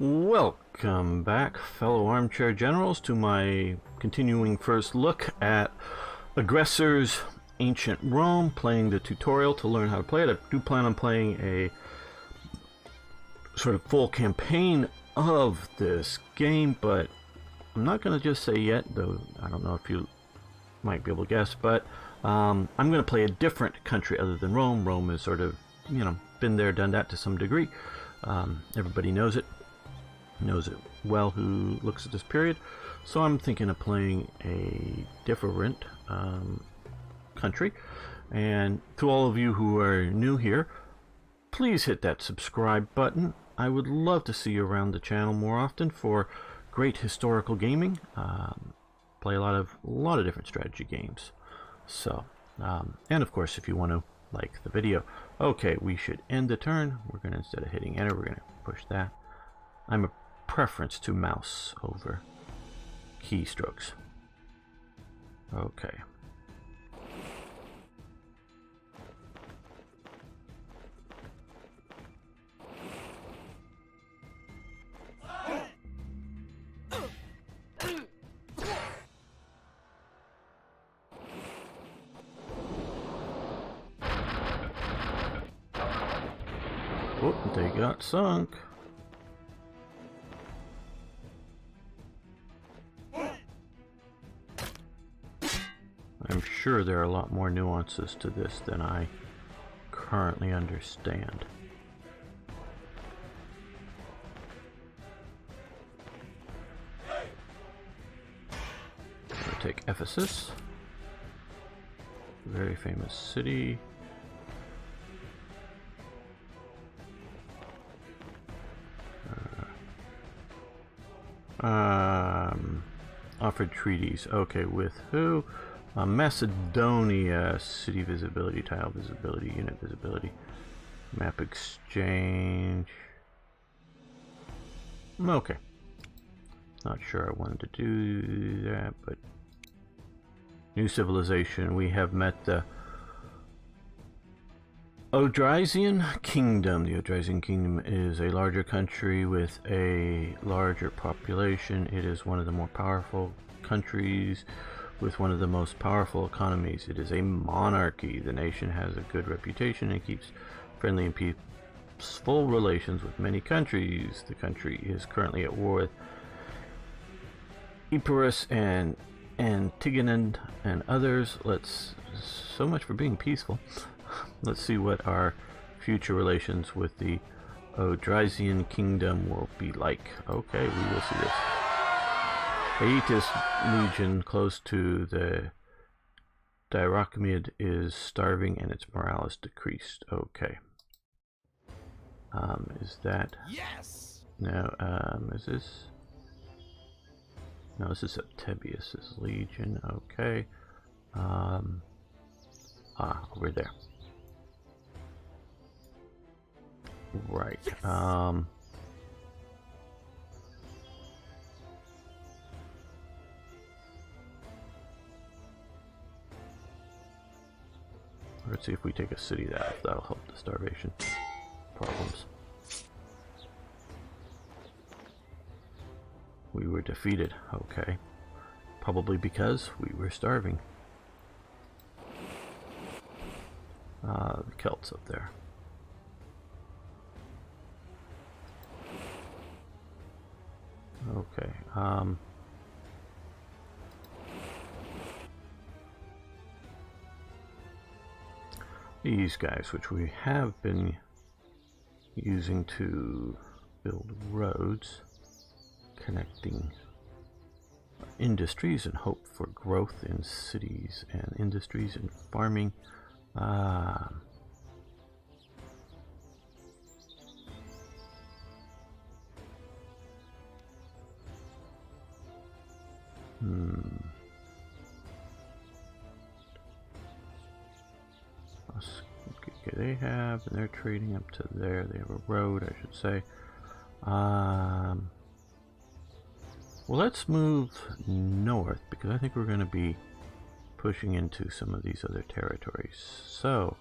Welcome back, fellow armchair generals, to my continuing first look at Aggressors Ancient Rome, playing the tutorial to learn how to play it. I do plan on playing a sort of full campaign of this game, but I'm not going to just say yet, though I don't know if you might be able to guess, but I'm going to play a different country other than Rome. Rome is sort of, been there, done that to some degree. Everybody knows it well who looks at this period. So I'm thinking of playing a different country. And to all of you who are new here, please hit that subscribe button. I would love to see you around the channel more often for great historical gaming. Play a lot of different strategy games. So, and of course, if you want to like the video. Okay, we should end the turn. We're going to, instead of hitting enter, we're going to push that. I'm a preference to mouse over keystrokes. Okay. Oh, they got sunk. I'm sure there are a lot more nuances to this than I currently understand. We'll take Ephesus, very famous city. Offered treaties. Okay, with who? Macedonia. City visibility, tile visibility, unit visibility, map exchange. Okay. Not sure I wanted to do that, but new civilization. We have met the Odrysian Kingdom. The Odrysian Kingdom is a larger country with a larger population. It is one of the more powerful countries with one of the most powerful economies. It is a monarchy. The nation has a good reputation and keeps friendly and peaceful relations with many countries. The country is currently at war with Epirus and Antigone and others. So much for being peaceful. Let's see what our future relations with the Odrysian Kingdom will be like. Okay, we will see this. Aetus Legion, close to the Dyrachmid, is starving and its morale is decreased. Okay. Is that... Yes! No, is this... No, this is Septebius' Legion. Okay. Over there. Right. Let's see if we take a city that'll help the starvation problems. We were defeated. Okay. Probably because we were starving. The Celts up there. Okay. These guys, which we have been using to build roads connecting industries and hope for growth in cities and industries and farming. Okay, they have, and they're trading up to there. They have a road, I should say. Well, let's move north because I think we're going to be pushing into some of these other territories. So,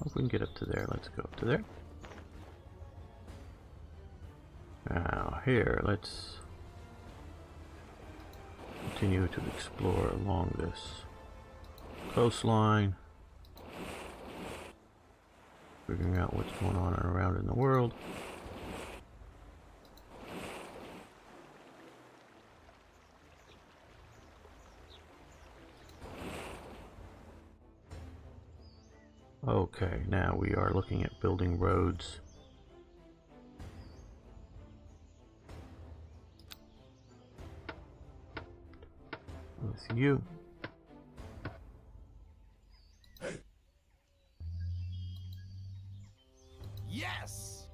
Hope we can get up to there. Let's go up to there. Now here, let's continue to explore along this coastline, figuring out what's going on around in the world. Okay, now we are looking at building roads. With you. Yes.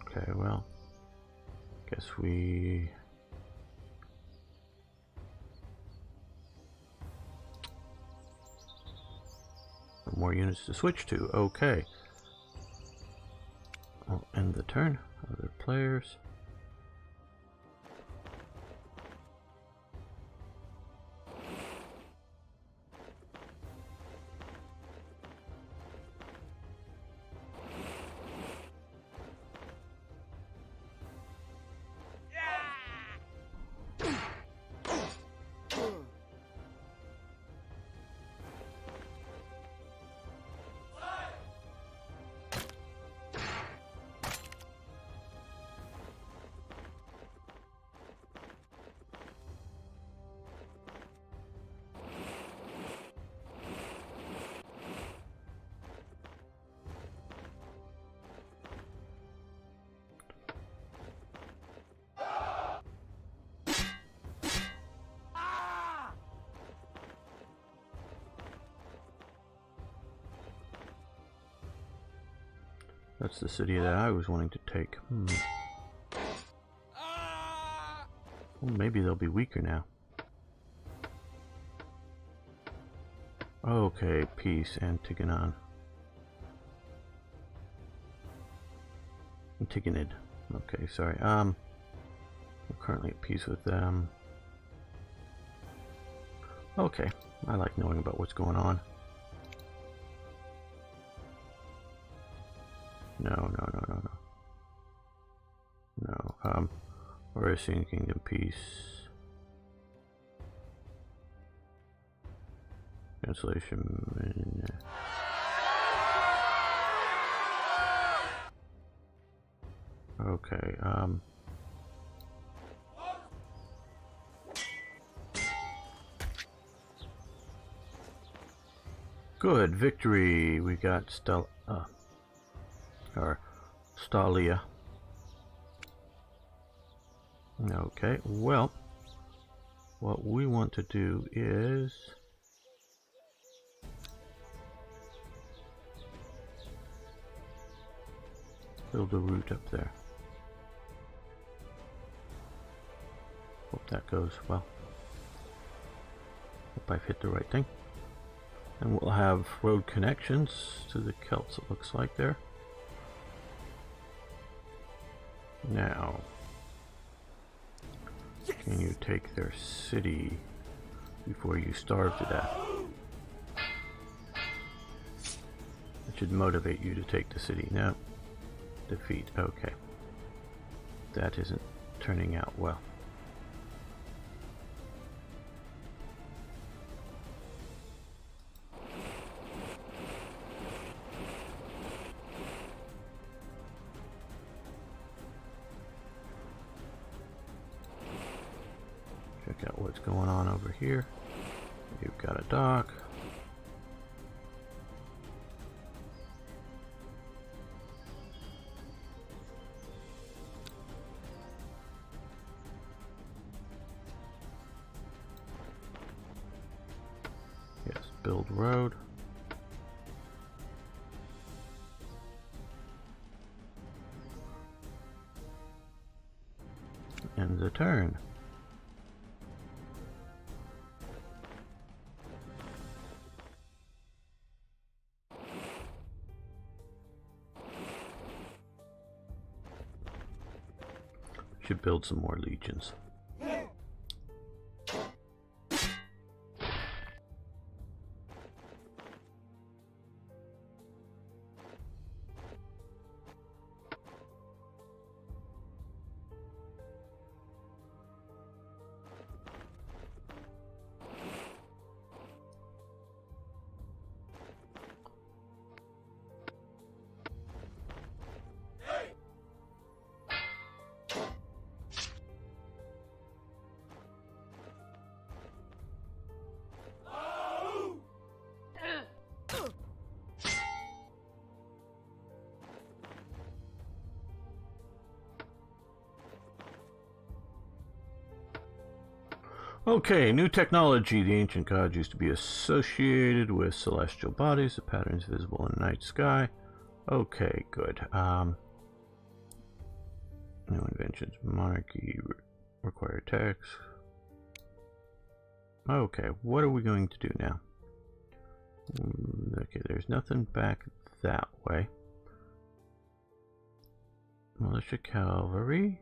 Okay, well, guess we more units to switch to. Okay. I'll end the turn. Other players. That's the city that I was wanting to take. Well, maybe they'll be weaker now. Okay, peace, Antigonid. Okay, sorry. I'm currently at peace with them. Okay, I like knowing about what's going on. No. Orisian Kingdom peace. Cancellation. Okay, good, victory. We got Stalia. Okay, well, what we want to do is build a route up there. Hope that goes well. Hope I've hit the right thing. And we'll have road connections to the Celts, it looks like there. Now, can you take their city before you starve to death? It should motivate you to take the city. No. Defeat. Okay. That isn't turning out well. Check out what's going on over here. You've got a dock. Yes, build road. End the turn. Should build some more legions. Okay, new technology. The ancient gods used to be associated with celestial bodies, the patterns visible in the night sky. Okay, good. New inventions. Monarchy required tax. Okay, what are we going to do now? Okay, there's nothing back that way. Militia cavalry.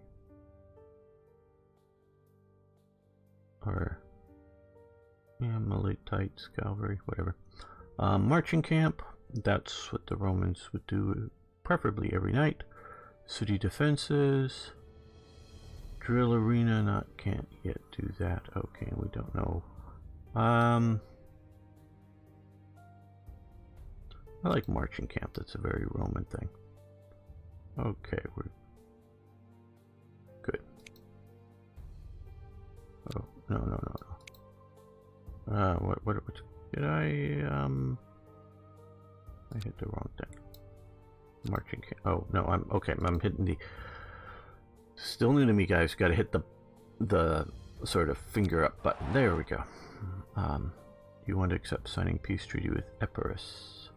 Or, yeah, Militites, cavalry, whatever. Marching camp. That's what the Romans would do, preferably every night. City defenses. Drill arena, can't yet do that. Okay, we don't know. I like marching camp. That's a very Roman thing. Okay, we're good. Oh, no. What did I hit the wrong thing. Marching camp. Oh, no, I'm hitting the... Still new to me, guys. Got to hit the sort of finger up button. There we go. You want to accept signing peace treaty with Epirus.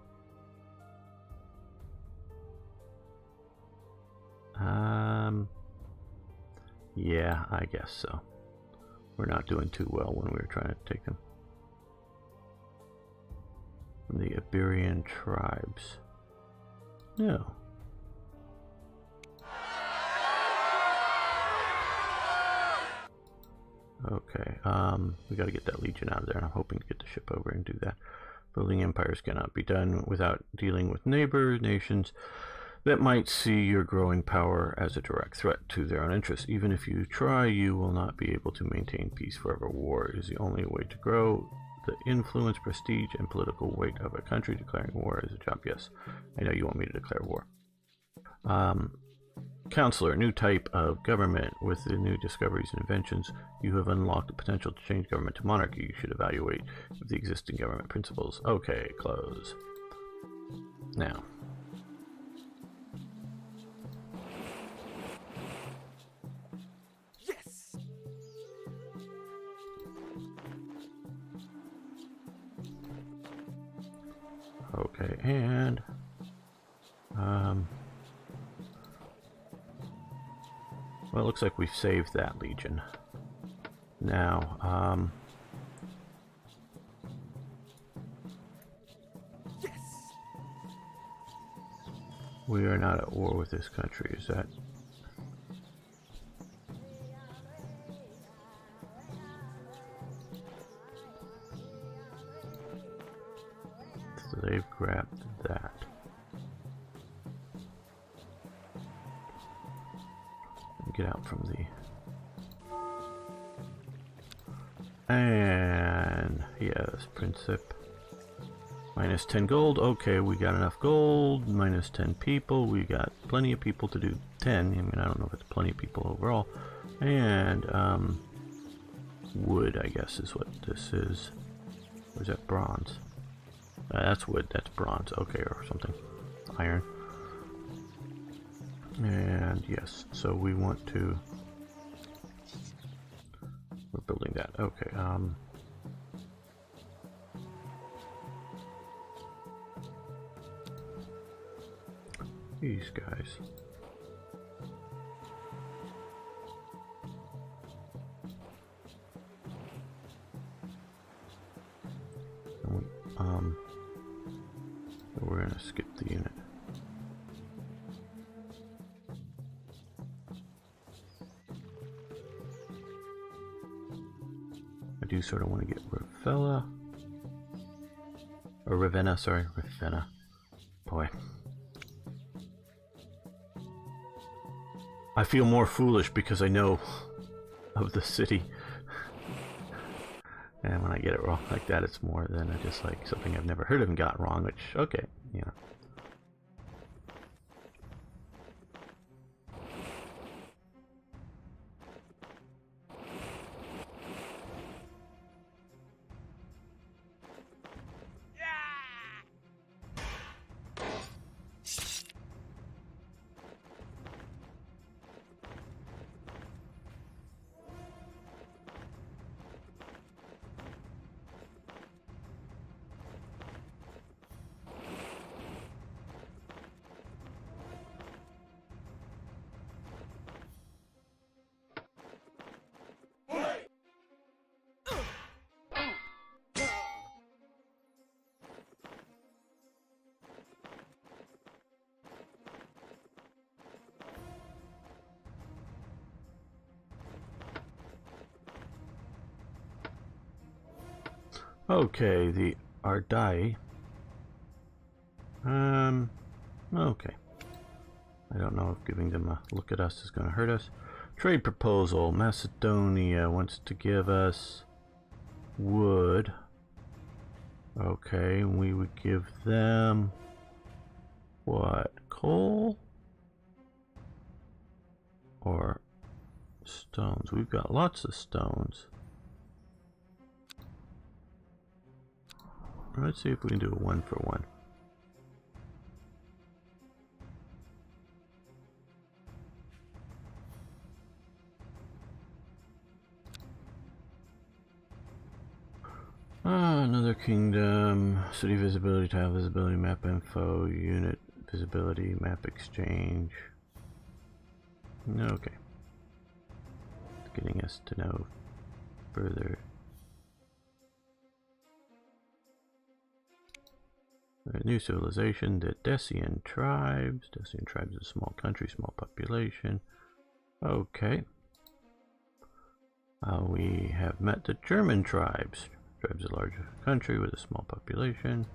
Yeah, I guess so. We're not doing too well when we were trying to take them. From the Iberian tribes. No. Okay, we gotta get that legion out of there. I'm hoping to get the ship over and do that. Building empires cannot be done without dealing with neighbor nations that might see your growing power as a direct threat to their own interests. Even if you try, you will not be able to maintain peace forever. War is the only way to grow the influence, prestige, and political weight of a country. Declaring war is a job. Yes, I know you want me to declare war. Counselor, new type of government. With the new discoveries and inventions, you have unlocked the potential to change government to monarchy. You should evaluate the existing government principles. Okay, close. Now. Yes. Okay, and well, it looks like we've saved that legion. Now, Yes. we are not at war with this country, is that? So they've grabbed that. Get out from the... And yes, Princip. Minus 10 gold. Okay, we got enough gold. Minus 10 people. We got plenty of people to do 10. I mean, I don't know if it's plenty of people overall. And wood, I guess, is what this is. Or is that bronze? That's wood. That's bronze. Okay, or something. Iron. And yes, so we want to... We're building that. Okay, these guys. And we're gonna skip the unit. I do sort of want to get Ravenna, or Ravenna, sorry, Ravenna. Boy. I feel more foolish because I know of the city. And when I get it wrong like that, it's more than just like something I've never heard of and got wrong, which, okay, you know. Okay, the Ardai. Okay. I don't know if giving them a look at us is going to hurt us. Trade proposal. Macedonia wants to give us wood. Okay, we would give them what? Coal? Or stones? We've got lots of stones. Let's see if we can do a 1-for-1. Another kingdom, city visibility, tile visibility, map info, unit visibility, map exchange. Okay. It's getting us to know further. A new civilization, the Decian tribes. Decian tribes is a small country, small population. Okay. We have met the German tribes. Tribes a large country with a small population.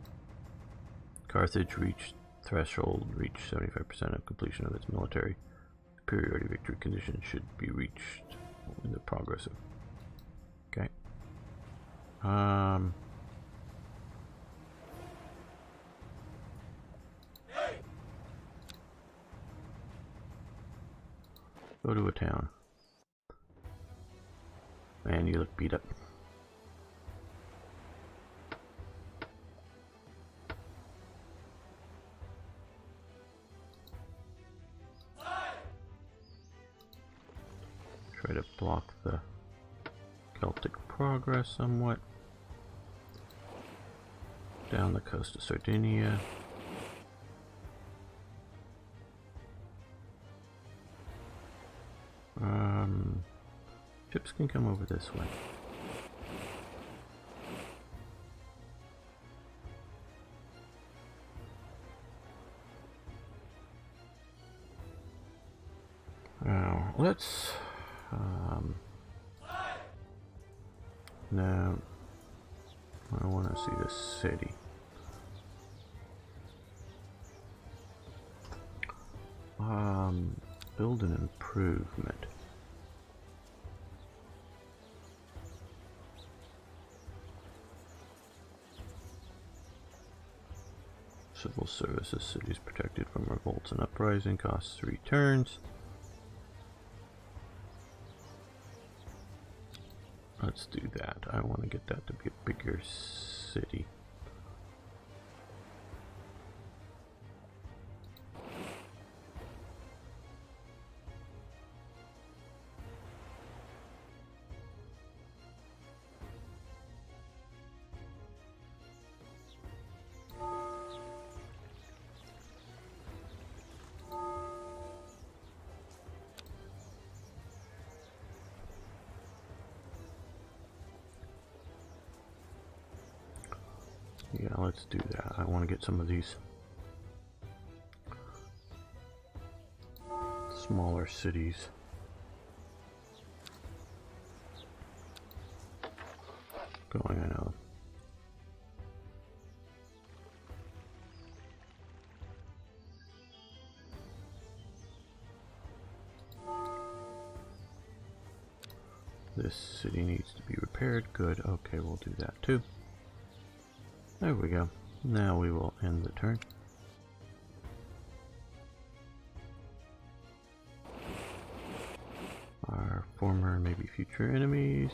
Carthage reached reached 75% of completion of its military superiority. Victory conditions should be reached in the progress of. Okay. Go to a town. Man, you look beat up. Try to block the Celtic progress somewhat. Down the coast of Sardinia. Ships can come over this way. Now, let's no, I want to see the city. Build an improvement. Civil services, cities protected from revolts and uprising, costs 3 turns. Let's do that. I want to get that to be a bigger city. Yeah, let's do that. I want to get some of these smaller cities going. I know. This city needs to be repaired. Good. Okay, we'll do that too. There we go. Now we will end the turn. Our former, maybe future enemies.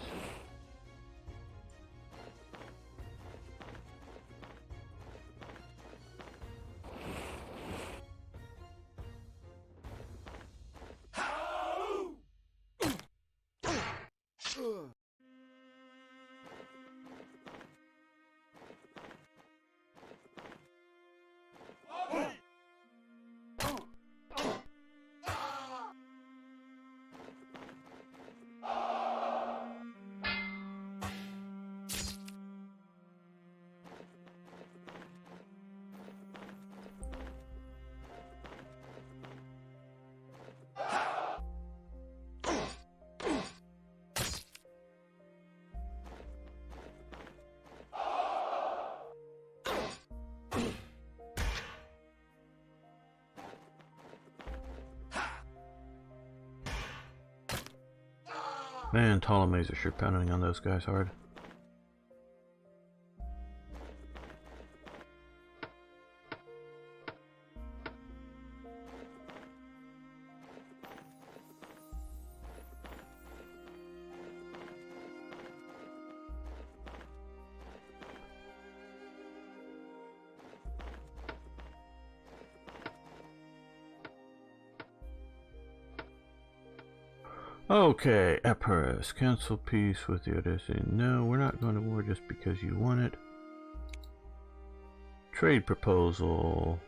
Man, Ptolemy's are sure pounding on those guys hard. Okay, Epirus, cancel peace with the Odyssey. No, we're not going to war just because you want it. Trade proposal.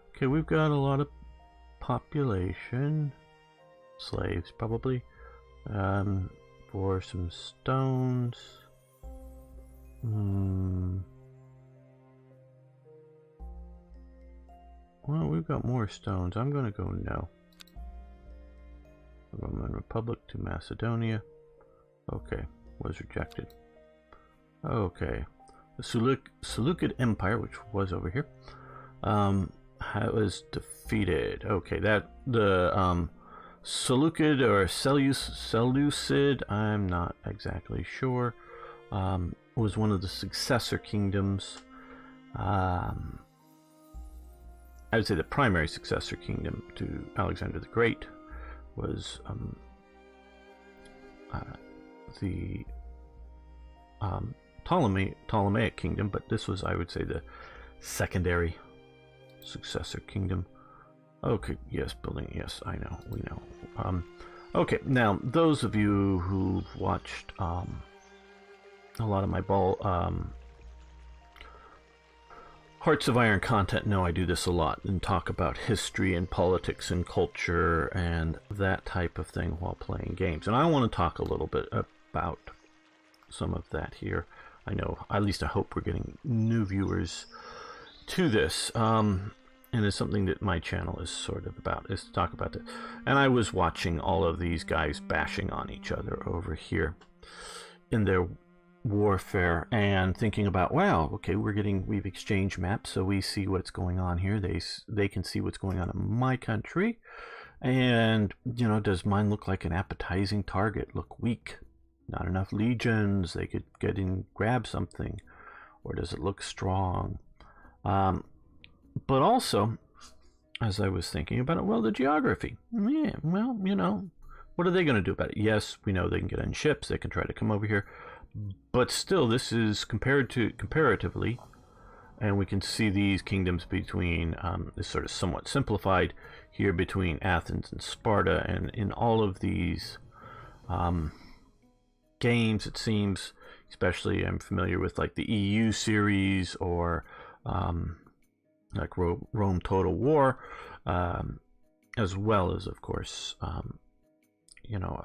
Okay, we've got a lot of population. Slaves, probably. For some stones. Well, we've got more stones. I'm going to go no. Roman Republic to Macedonia. Okay, was rejected. Okay, the Seleucid Empire, which was over here, was defeated. Okay, that the Seleucid or Seleucid, I'm not exactly sure, was one of the successor kingdoms. I would say the primary successor kingdom to Alexander the Great was the Ptolemaic kingdom, but this was, I would say, the secondary successor kingdom. Okay, yes, building, yes, I know, we know. Okay, now, those of you who've watched a lot of my Hearts of Iron content know I do this a lot and talk about history and politics and culture and that type of thing while playing games. And I want to talk a little bit about some of that here. I know, at least I hope we're getting new viewers to this. And it's something that my channel is sort of about, is to talk about it. And I was watching all of these guys bashing on each other over here in their warfare and thinking about, wow, okay, we've exchanged maps, so we see what's going on here. They can see what's going on in my country, and you know, does mine look like an appetizing target? Look weak, not enough legions, they could get in, grab something, or does it look strong? But also, as I was thinking about it, well, the geography, yeah, well, you know, what are they going to do about it? Yes, we know they can get on ships, they can try to come over here. But still, this is comparatively, and we can see these kingdoms between, is sort of somewhat simplified here between Athens and Sparta, and in all of these games, it seems, especially I'm familiar with like the EU series or like Rome Total War, as well as, of course, you know,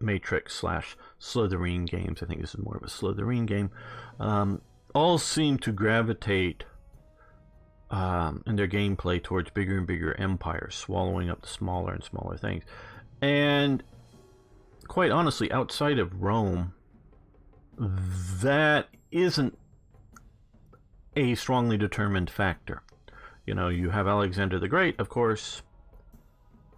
Matrix / Slitherine games. I think this is more of a Slitherine game. All seem to gravitate in their gameplay towards bigger and bigger empires, swallowing up the smaller and smaller things. And quite honestly, outside of Rome, that isn't a strongly determined factor. You know, you have Alexander the Great, of course,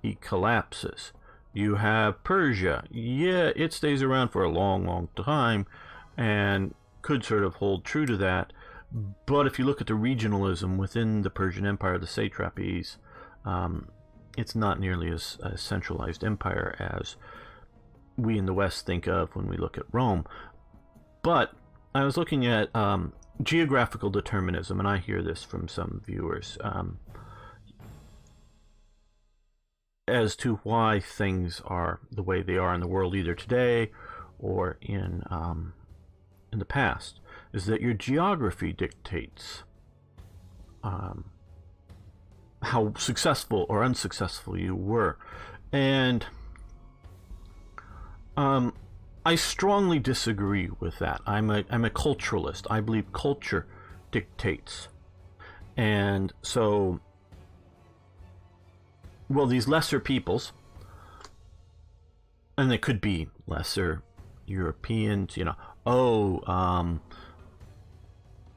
he collapses. You have Persia. Yeah, it stays around for a long, long time and could sort of hold true to that. But if you look at the regionalism within the Persian Empire, the satrapies, it's not nearly as a centralized empire as we in the West think of when we look at Rome. But I was looking at geographical determinism, and I hear this from some viewers, as to why things are the way they are in the world, either today or in the past, is that your geography dictates how successful or unsuccessful you were. And I strongly disagree with that. I'm a culturalist. I believe culture dictates. And so, well, these lesser peoples, and they could be lesser Europeans, you know,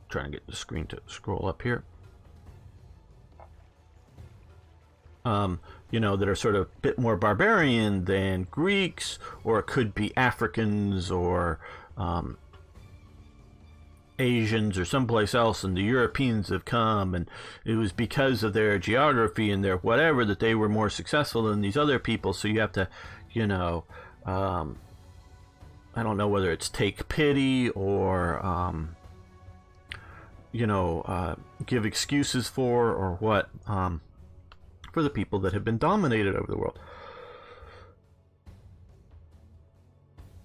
trying to get the screen to scroll up here. You know, that are sort of a bit more barbarian than Greeks, or it could be Africans or Asians or someplace else, and the Europeans have come, and it was because of their geography and their whatever that they were more successful than these other people. So you have to, you know, I don't know whether it's take pity or you know, give excuses for, or what, for the people that have been dominated over the world.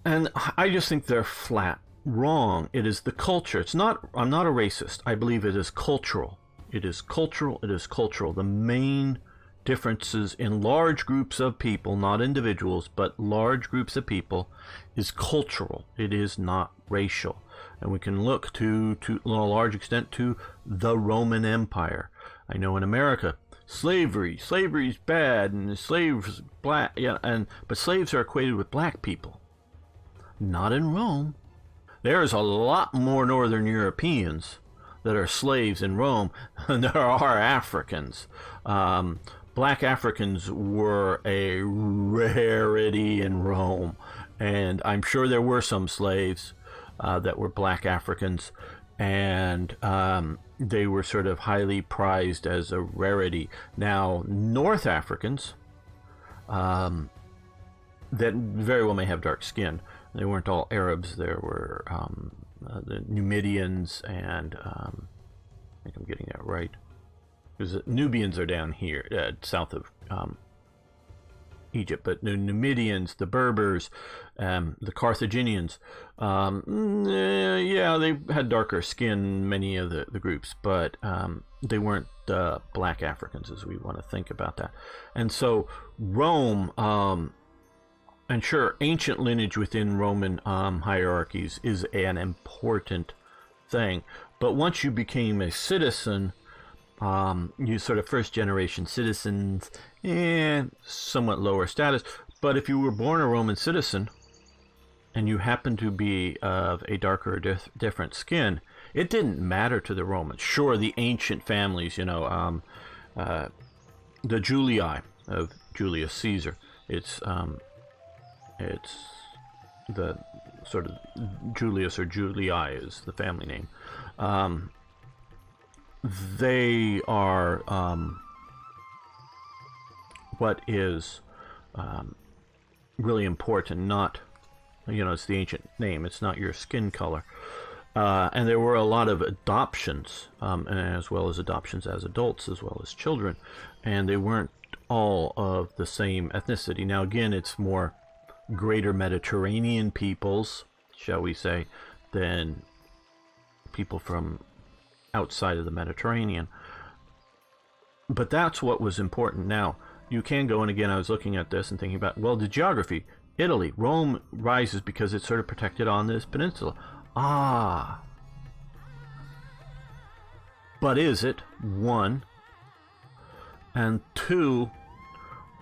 And I just think they're flat wrong. It is the culture. It's not, I'm not a racist. I believe it is cultural. It is cultural. It is cultural. The main differences in large groups of people, not individuals, but large groups of people, is cultural. It is not racial. And we can look to a large extent to the Roman Empire. I know in America, slavery's bad, and slaves black, yeah, but slaves are equated with black people. Not in Rome. There's a lot more Northern Europeans that are slaves in Rome than there are Africans. Black Africans were a rarity in Rome, and I'm sure there were some slaves that were black Africans, and they were sort of highly prized as a rarity. Now, North Africans that very well may have dark skin. They weren't all Arabs. There were the Numidians, and I think I'm getting that right, because the Nubians are down here south of Egypt, but the Numidians, the Berbers, the Carthaginians, yeah, they had darker skin, many of the groups, but they weren't black Africans as we want to think about that. And so Rome, and sure, ancient lineage within Roman hierarchies is an important thing, but once you became a citizen, you sort of first generation citizens, somewhat lower status. But if you were born a Roman citizen and you happened to be of a darker or different skin, it didn't matter to the Romans. Sure, the ancient families, you know, the Julii of Julius Caesar, it's the sort of Julius or Julii is the family name. They are what is really important, not, you know, it's the ancient name, it's not your skin color. And there were a lot of adoptions, as well as adoptions as adults, as well as children, and they weren't all of the same ethnicity. Now, again, it's more greater Mediterranean peoples, shall we say, than people from outside of the Mediterranean. But that's what was important. Now, you can go, and again, I was looking at this and thinking about, well, the geography. Italy, Rome rises because it's sort of protected on this peninsula. But is it? One. And two,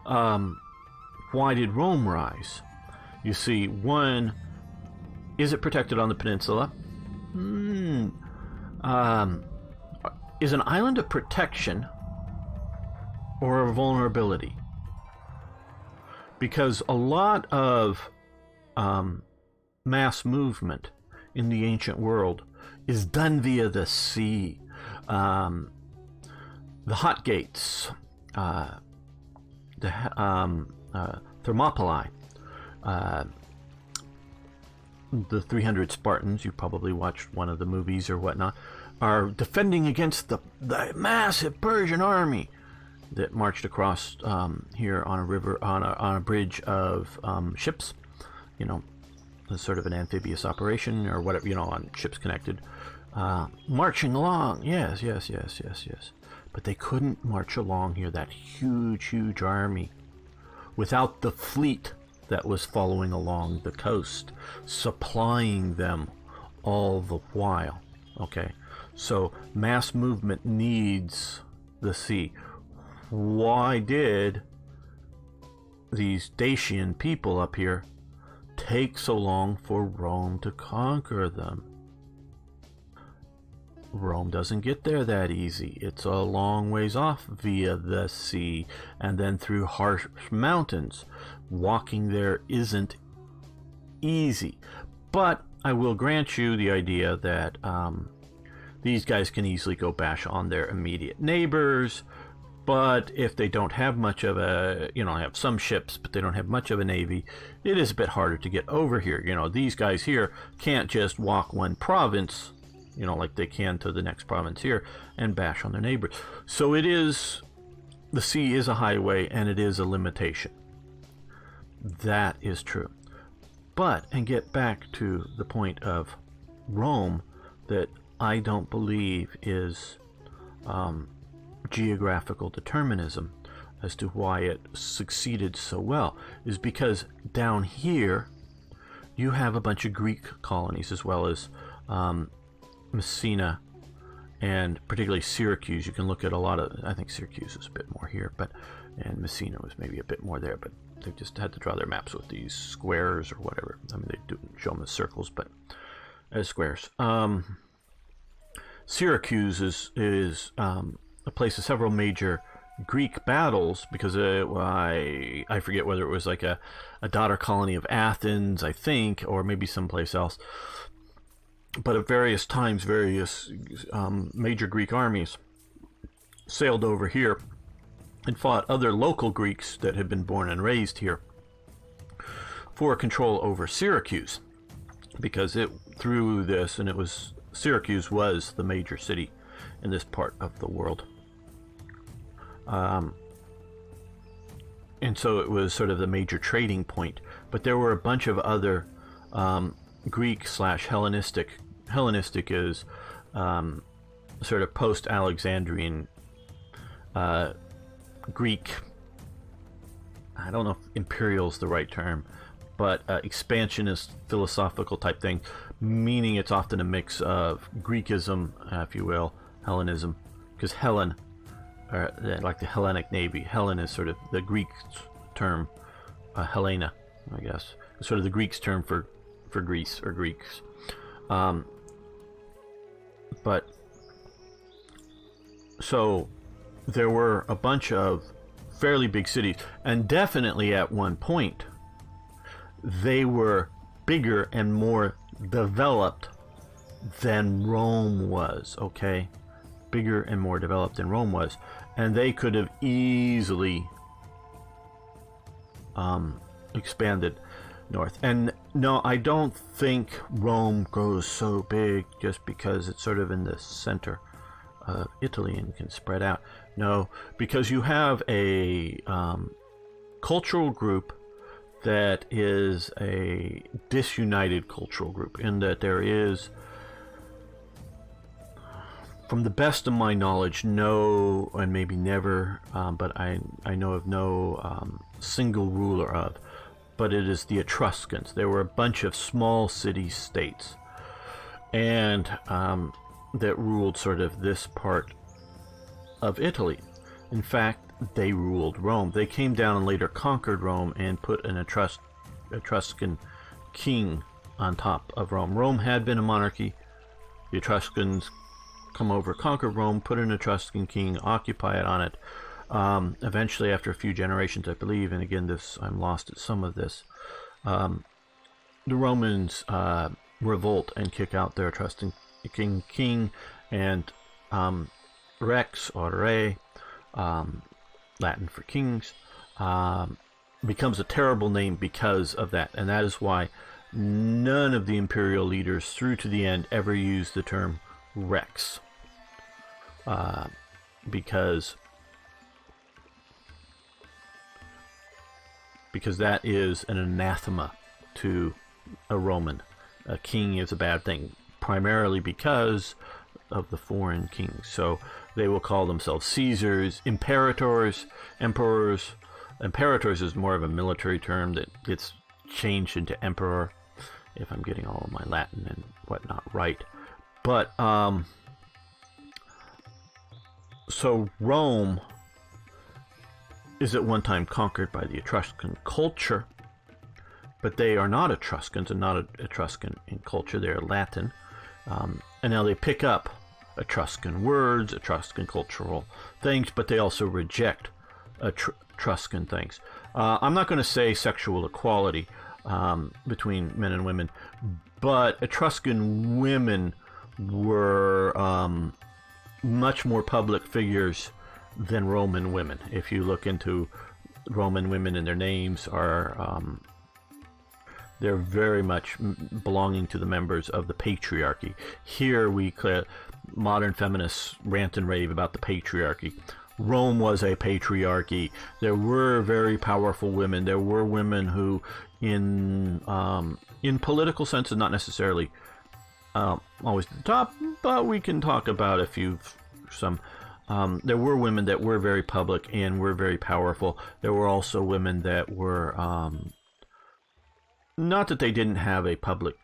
why did Rome rise? You see, one, is it protected on the peninsula? Is an island a protection or a vulnerability? Because a lot of mass movement in the ancient world is done via the sea. The Hot Gates, the Thermopylae, the 300 Spartans, you probably watched one of the movies or whatnot, are defending against the massive Persian army that marched across here on a river, on a bridge of ships, you know, as sort of an amphibious operation or whatever, you know, on ships connected, marching along. Yes. But they couldn't march along here, that huge army, without the fleet that was following along the coast, supplying them all the while. Okay, so mass movement needs the sea. Why did these Dacian people up here take so long for Rome to conquer them? Rome doesn't get there that easy. It's a long ways off via the sea and then through harsh mountains. Walking there isn't easy. But I will grant you the idea that these guys can easily go bash on their immediate neighbors. But if they don't have much of a, have some ships, but they don't have much of a navy, it is a bit harder to get over here. These guys here can't just walk one province, like they can to the next province here, and bash on their neighbors. So the sea is a highway, and it is a limitation. That is true. But, and get back to the point of Rome, that I don't believe is geographical determinism as to why it succeeded so well, is because down here you have a bunch of Greek colonies, as well as Messina and particularly Syracuse. You can look at a lot of, I think Syracuse is a bit more here, and Messina was maybe a bit more there, but they just had to draw their maps with these squares or whatever. I mean, they do show them as circles, but as squares. Syracuse is a place of several major Greek battles, because I forget whether it was like a daughter colony of Athens, I think, or maybe someplace else. But at various times, various major Greek armies sailed over here and fought other local Greeks that had been born and raised here for control over Syracuse, because Syracuse was the major city in this part of the world. And so it was sort of the major trading point. But there were a bunch of other Greek/Hellenistic. Hellenistic is sort of post-Alexandrian Greek. I don't know if imperial is the right term, but expansionist philosophical type thing, meaning it's often a mix of Greekism, if you will, Hellenism, because Hellen, like the Hellenic Navy, Hellen is sort of the Greek term, Helena, I guess, it's sort of the Greeks term for Greece or Greeks. But so there were a bunch of fairly big cities, and definitely at one point they were bigger and more developed than Rome was, okay? Bigger and more developed than Rome was, and they could have easily expanded north. And no, I don't think Rome grows so big just because it's sort of in the center of Italy and can spread out. No, because you have a cultural group that is a disunited cultural group, in that there is, from the best of my knowledge, no, and maybe never, but I know of no single ruler of, but it is the Etruscans. There were a bunch of small city-states, and that ruled sort of this part of Italy. In fact, they ruled Rome. They came down and later conquered Rome and put an Etruscan king on top of Rome. Rome had been a monarchy. The Etruscans come over, conquer Rome, put an Etruscan king, occupy it on it. Eventually, after a few generations, I believe, and again, I'm lost at some of this, the Romans revolt and kick out their Etruscan king, and Rex, or Re, Latin for kings, becomes a terrible name because of that. And that is why none of the imperial leaders through to the end ever used the term Rex, because that is an anathema to a Roman. A king is a bad thing, primarily because of the foreign kings. So they will call themselves Caesars, imperators, emperors. Imperators is more of a military term that gets changed into emperor, if I'm getting all of my Latin and whatnot right. But so Rome is at one time conquered by the Etruscan culture, but they are not Etruscans and not Etruscan in culture. They're Latin, and now they pick up Etruscan words, Etruscan cultural things, but they also reject Etruscan things. I'm not going to say sexual equality between men and women, but Etruscan women were much more public figures than Roman women. If you look into Roman women, and their names are they're very much belonging to the members of the patriarchy. Here modern feminists rant and rave about the patriarchy. Rome was a patriarchy. There were very powerful women. There were women who, in political sense, and not necessarily always at the top, but we can talk about some. There were women that were very public and were very powerful. There were also women that were not that they didn't have a public,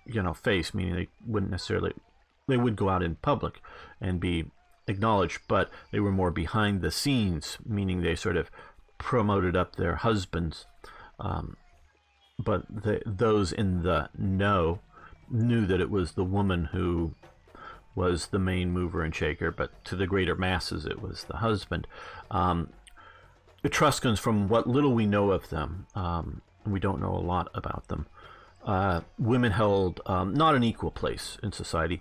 face, meaning they would go out in public and be acknowledged, but they were more behind the scenes, meaning they sort of promoted up their husbands. But those in the know knew that it was the woman who was the main mover and shaker, but to the greater masses it was the husband. Etruscans, from what little we know of them, we don't know a lot about them, women held not an equal place in society,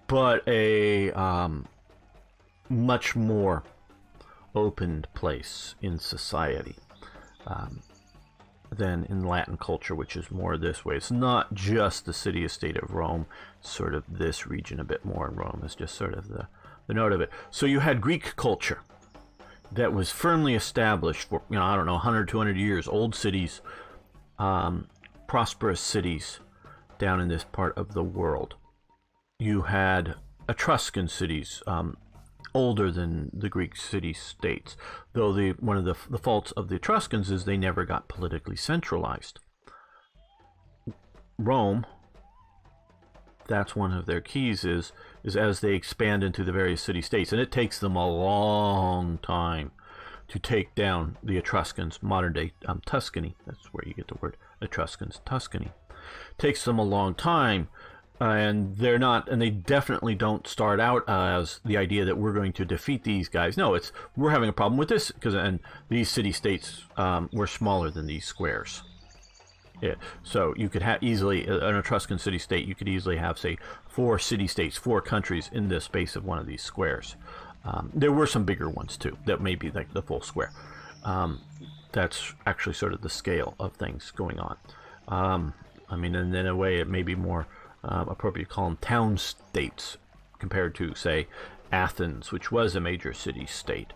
but a much more opened place in society than in Latin culture, which is more this way. It's not just the city-state of Rome, sort of this region a bit more in Rome is just sort of the note of it. So you had Greek culture that was firmly established for, 100, 200 years, old cities, prosperous cities down in this part of the world. You had Etruscan cities, older than the Greek city-states, though one of the faults of the Etruscans is they never got politically centralized. Rome, that's one of their keys, is as they expand into the various city-states, and it takes them a long time to take down the Etruscans, modern-day Tuscany, that's where you get the word Etruscans, Tuscany. Takes them a long time. And they definitely don't start out as the idea that we're going to defeat these guys. No, we're having a problem with this and these city-states were smaller than these squares. Yeah, so you could have easily an Etruscan city-state. You could easily have, say, 4 city-states, 4 countries in the space of one of these squares. There were some bigger ones too that may be like the full square. That's actually sort of the scale of things going on. And in a way, it may be more appropriate to call them town states compared to, say, Athens, which was a major city-state.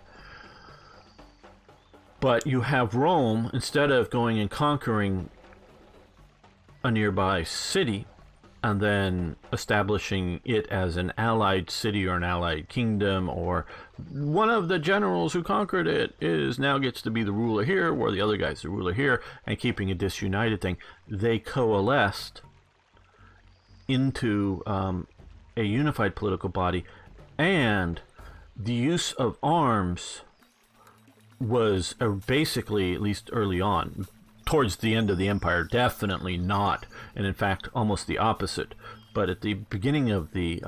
But you have Rome, instead of going and conquering a nearby city and then establishing it as an allied city or an allied kingdom, or one of the generals who conquered it now gets to be the ruler here, or the other guy's the ruler here, and keeping a disunited thing, they coalesced into a unified political body, and the use of arms was basically, at least early on, towards the end of the empire, definitely not, and in fact almost the opposite. But at the beginning of the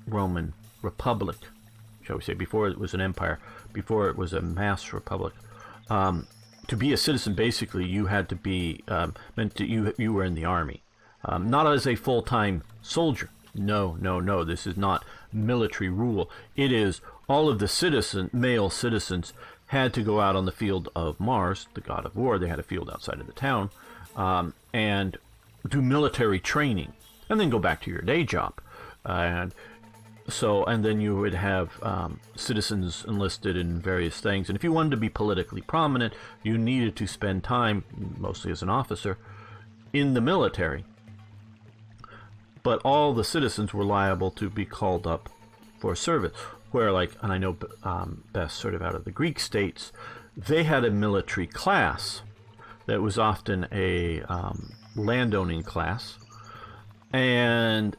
Roman Republic, shall we say, before it was an empire, before it was a mass republic, to be a citizen, basically you had to be meant to you were in the army. Not as a full-time soldier. No. This is not military rule. It is all of the male citizens had to go out on the field of Mars, the god of war. They had a field outside of the town, and do military training, and then go back to your day job. And then you would have citizens enlisted in various things. And if you wanted to be politically prominent, you needed to spend time, mostly as an officer, in the military. But all the citizens were liable to be called up for service. Where, and I know best sort of out of the Greek states, they had a military class that was often a landowning class. And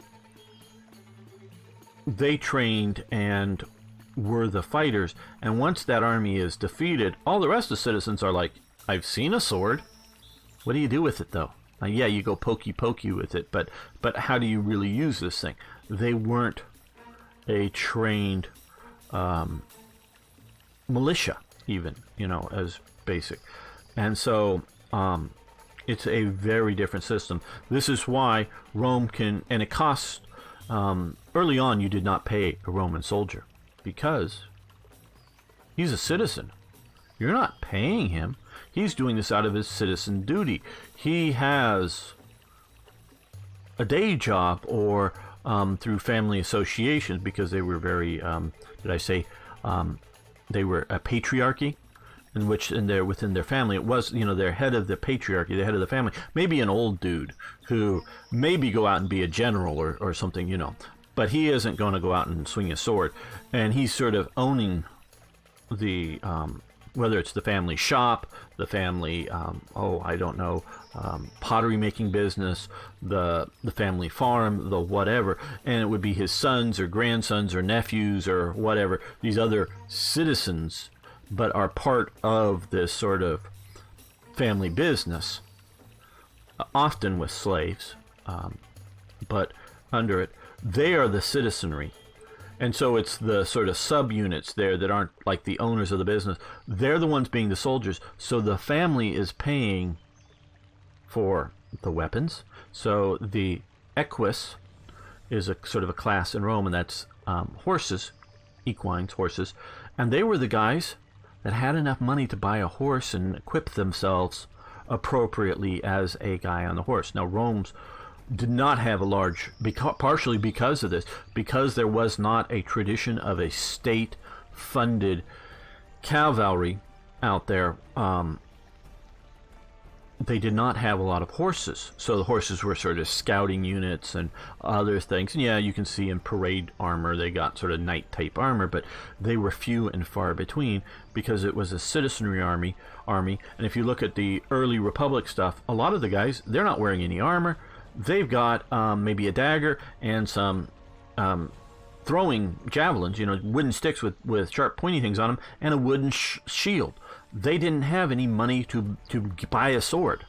they trained and were the fighters. And once that army is defeated, all the rest of the citizens are like, I've seen a sword. What do you do with it, though? Yeah, you go pokey pokey with it, but how do you really use this thing? They weren't a trained militia, even, as basic. And so it's a very different system. This is why Rome can, and it costs, early on you did not pay a Roman soldier because he's a citizen. You're not paying him. He's doing this out of his citizen duty. He has a day job or through family associations, because they were very, they were a patriarchy, in which within their family, it was, their head of the patriarchy, the head of the family, maybe an old dude who maybe go out and be a general or something, but he isn't going to go out and swing a sword. And he's sort of owning the, whether it's the family shop, the family, pottery making business, the family farm, the whatever, and it would be his sons or grandsons or nephews or whatever, these other citizens, but are part of this sort of family business, often with slaves, but under it, they are the citizenry. And so it's the sort of subunits there that aren't like the owners of the business. They're the ones being the soldiers. So the family is paying for the weapons. So the equus is a sort of a class in Rome, and that's horses, equines, horses. And they were the guys that had enough money to buy a horse and equip themselves appropriately as a guy on the horse. Now, Rome's did not have a large, partially because of this, because there was not a tradition of a state-funded cavalry out there. They did not have a lot of horses, so the horses were sort of scouting units and other things. And yeah, you can see in parade armor they got sort of knight-type armor, but they were few and far between because it was a citizenry army. And if you look at the early Republic stuff, a lot of the guys, they're not wearing any armor. They've got maybe a dagger and some throwing javelins, wooden sticks with sharp pointy things on them, and a wooden shield. They didn't have any money to buy a sword.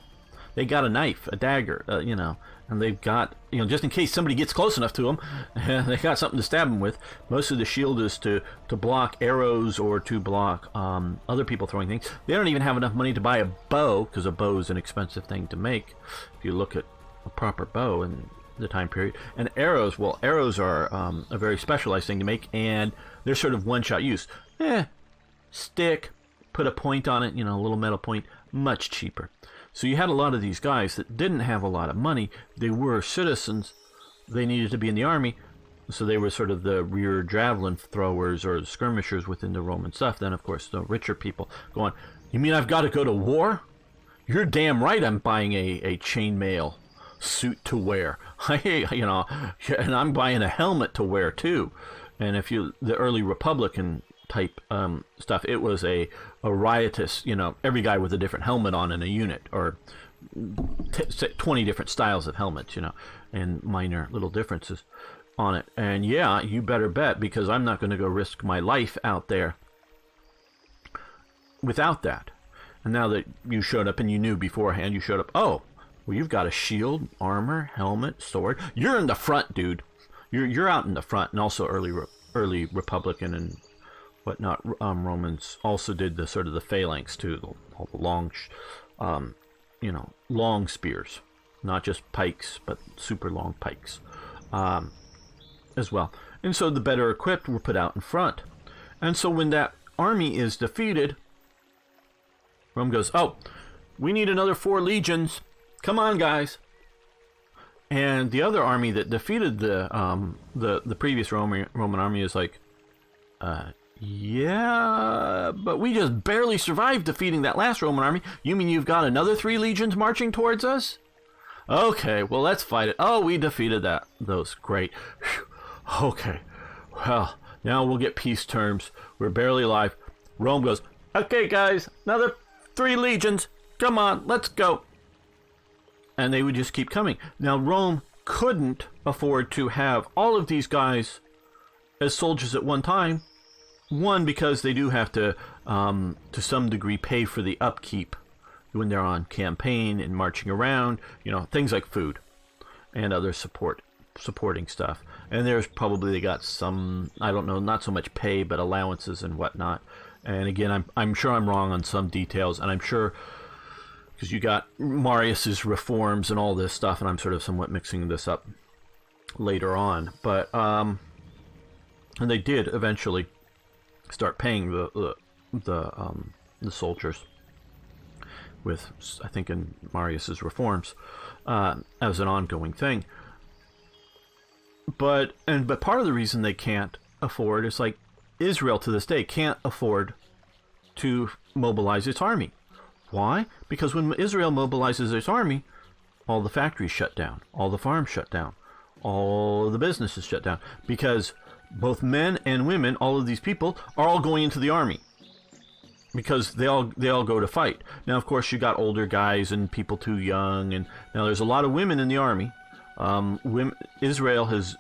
They got a knife, a dagger, and they've got, just in case somebody gets close enough to them, they got something to stab them with. Most of the shield is to block arrows or to block other people throwing things. They don't even have enough money to buy a bow, because a bow is an expensive thing to make. If you look at a proper bow in the time period. And arrows, well, arrows are a very specialized thing to make, and they're sort of one-shot use. Stick, put a point on it, a little metal point, much cheaper. So you had a lot of these guys that didn't have a lot of money. They were citizens. They needed to be in the army, so they were sort of the rear javelin throwers or skirmishers within the Roman stuff. Then, of course, the richer people go on, you mean I've got to go to war? You're damn right I'm buying a chainmail suit to wear. And I'm buying a helmet to wear too. And if the early Republican type stuff, it was a riotous, every guy with a different helmet on in a unit, or 20 different styles of helmets, and minor little differences on it. And yeah, you better bet, because I'm not going to go risk my life out there without that. And now that you showed up and you knew beforehand, you showed up, oh, well, you've got a shield, armor, helmet, sword. You're in the front, dude. You're out in the front. And also early Republican and whatnot, Romans also did the sort of the phalanx too, all the long, long spears, not just pikes, but super long pikes, as well. And so the better equipped were put out in front. And so when that army is defeated, Rome goes, oh, we need another 4 legions. Come on, guys. And the other army that defeated the previous Roman army is like, yeah, but we just barely survived defeating that last Roman army. You mean you've got another 3 legions marching towards us? Okay, well, let's fight it. Oh, we defeated those. Great. Whew. Okay. Well, now we'll get peace terms. We're barely alive. Rome goes, okay, guys, another 3 legions. Come on, let's go. And they would just keep coming. Now, Rome couldn't afford to have all of these guys as soldiers at one time. One, because they do have to some degree, pay for the upkeep when they're on campaign and marching around, things like food and other supporting stuff. And there's probably, they got some, I don't know, not so much pay, but allowances and whatnot. And again, I'm sure I'm wrong on some details, and I'm sure, because you got Marius's reforms and all this stuff, and I'm sort of somewhat mixing this up later on. But and they did eventually start paying the soldiers with, I think, in Marius's reforms as an ongoing thing. But part of the reason they can't afford is, like, Israel to this day can't afford to mobilize its army. Why? Because when Israel mobilizes its army, all the factories shut down, all the farms shut down, all the businesses shut down, because both men and women, all of these people, are all going into the army, because they all go to fight. Now, of course, you got older guys and people too young, and now there's a lot of women in the army. Israel has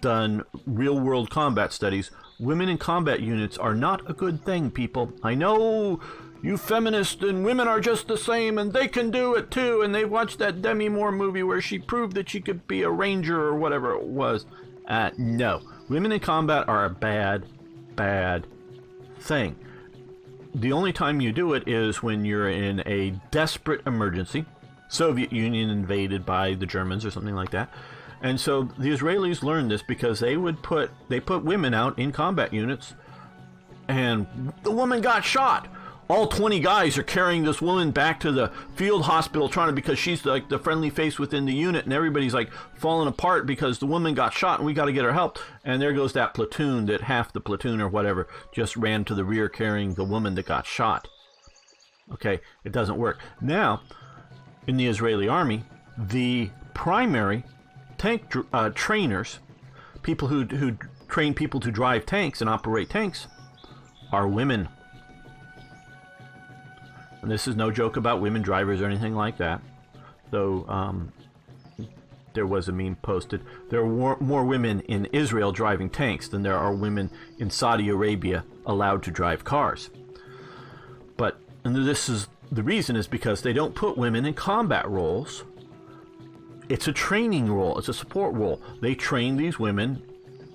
done real-world combat studies. Women in combat units are not a good thing, people. I know you feminists and women are just the same and they can do it too, and they watched that Demi Moore movie where she proved that she could be a ranger or whatever it was. No. Women in combat are a bad thing. The only time you do it is when you're in a desperate emergency. Soviet Union invaded by the Germans or something like that. And so the Israelis learned this because they put women out in combat units, and the woman got shot. All 20 guys are carrying this woman back to the field hospital because she's like the friendly face within the unit, and everybody's like falling apart because the woman got shot and we got to get her help. And there goes that platoon, that half the platoon or whatever just ran to the rear carrying the woman that got shot. Okay, it doesn't work. Now, in the Israeli army, the primary tank trainers, people who train people to drive tanks and operate tanks, are women. And this is no joke about women drivers or anything like that. Though there was a meme posted. There are more women in Israel driving tanks than there are women in Saudi Arabia allowed to drive cars. And this is the reason is because they don't put women in combat roles. It's a training role. It's a support role. They train these women,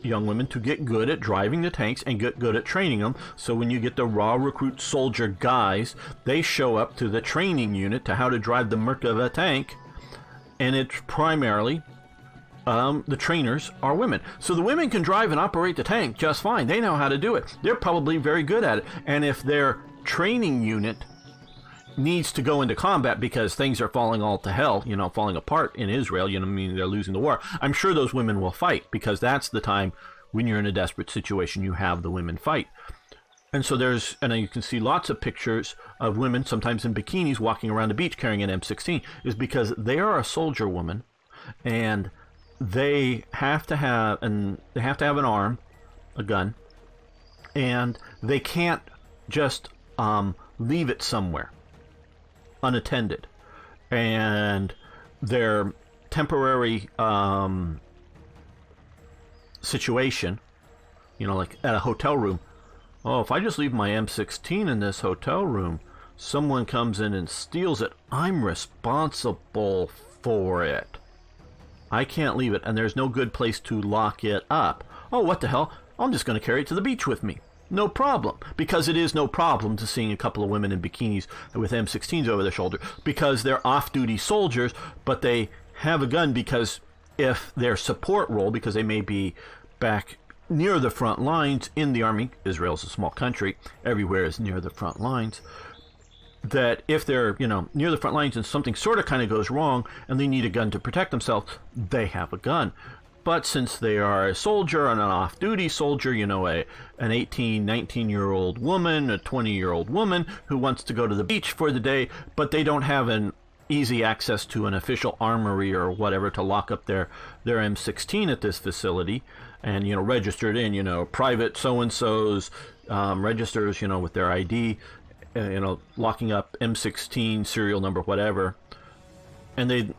young women, to get good at driving the tanks and get good at training them. So when you get the raw recruit soldier guys, they show up to the training unit to how to drive the Merkava tank. And it's primarily the trainers are women. So the women can drive and operate the tank just fine. They know how to do it. They're probably very good at it. And if their training unit needs to go into combat because things are falling all to hell, falling apart in Israel, they're losing the war, I'm sure those women will fight, because that's the time when you're in a desperate situation, you have the women fight. And so and you can see lots of pictures of women, sometimes in bikinis, walking around the beach carrying an M16, is because they are a soldier woman, and they have to have an arm, a gun, and they can't just leave it somewhere unattended. And their temporary situation, like at a hotel room, if I just leave my M16 in this hotel room, someone comes in and steals it, I'm responsible for it. I can't leave it, and there's no good place to lock it up. Oh, what the hell? I'm just going to carry it to the beach with me. No problem, because it is no problem to seeing a couple of women in bikinis with M16s over their shoulder, because they're off-duty soldiers, but they have a gun because if their support role, because they may be back near the front lines in the army, Israel's a small country, everywhere is near the front lines, that if they're, near the front lines and something sort of kind of goes wrong and they need a gun to protect themselves, they have a gun. But since they are a soldier and an off-duty soldier, an 18, 19-year-old woman, a 20-year-old woman who wants to go to the beach for the day, but they don't have an easy access to an official armory or whatever to lock up their M16 at this facility, and, registered in, private so-and-so's registers, with their ID, locking up M16, serial number, whatever. And they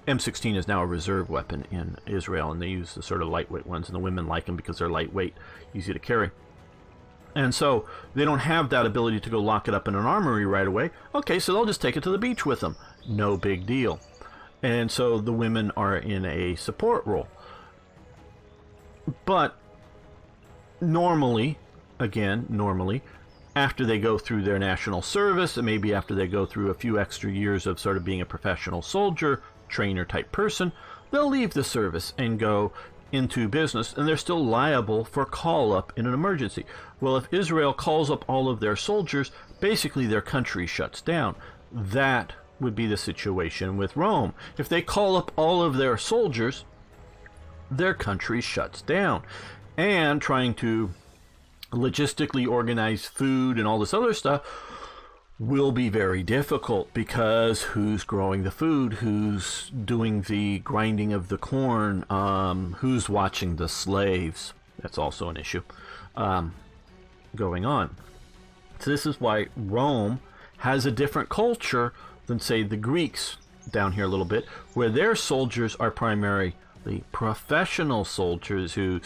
M16 is now a reserve weapon in Israel, and they use the sort of lightweight ones, and the women like them because they're lightweight, easy to carry. And so they don't have that ability to go lock it up in an armory right away. Okay, so they'll just take it to the beach with them. No big deal. And so the women are in a support role. But normally, after they go through their national service, and maybe after they go through a few extra years of sort of being a professional soldier, trainer type person, they'll leave the service and go into business, and they're still liable for call-up in an emergency. Well, if Israel calls up all of their soldiers, basically their country shuts down. That would be the situation with Rome. If they call up all of their soldiers, their country shuts down. And trying to logistically organize food and all this other stuff will be very difficult, because who's growing the food, who's doing the grinding of the corn, who's watching the slaves? That's also an issue going on. So this is why Rome has a different culture than, say, the Greeks down here a little bit, where their soldiers are primarily professional soldiers who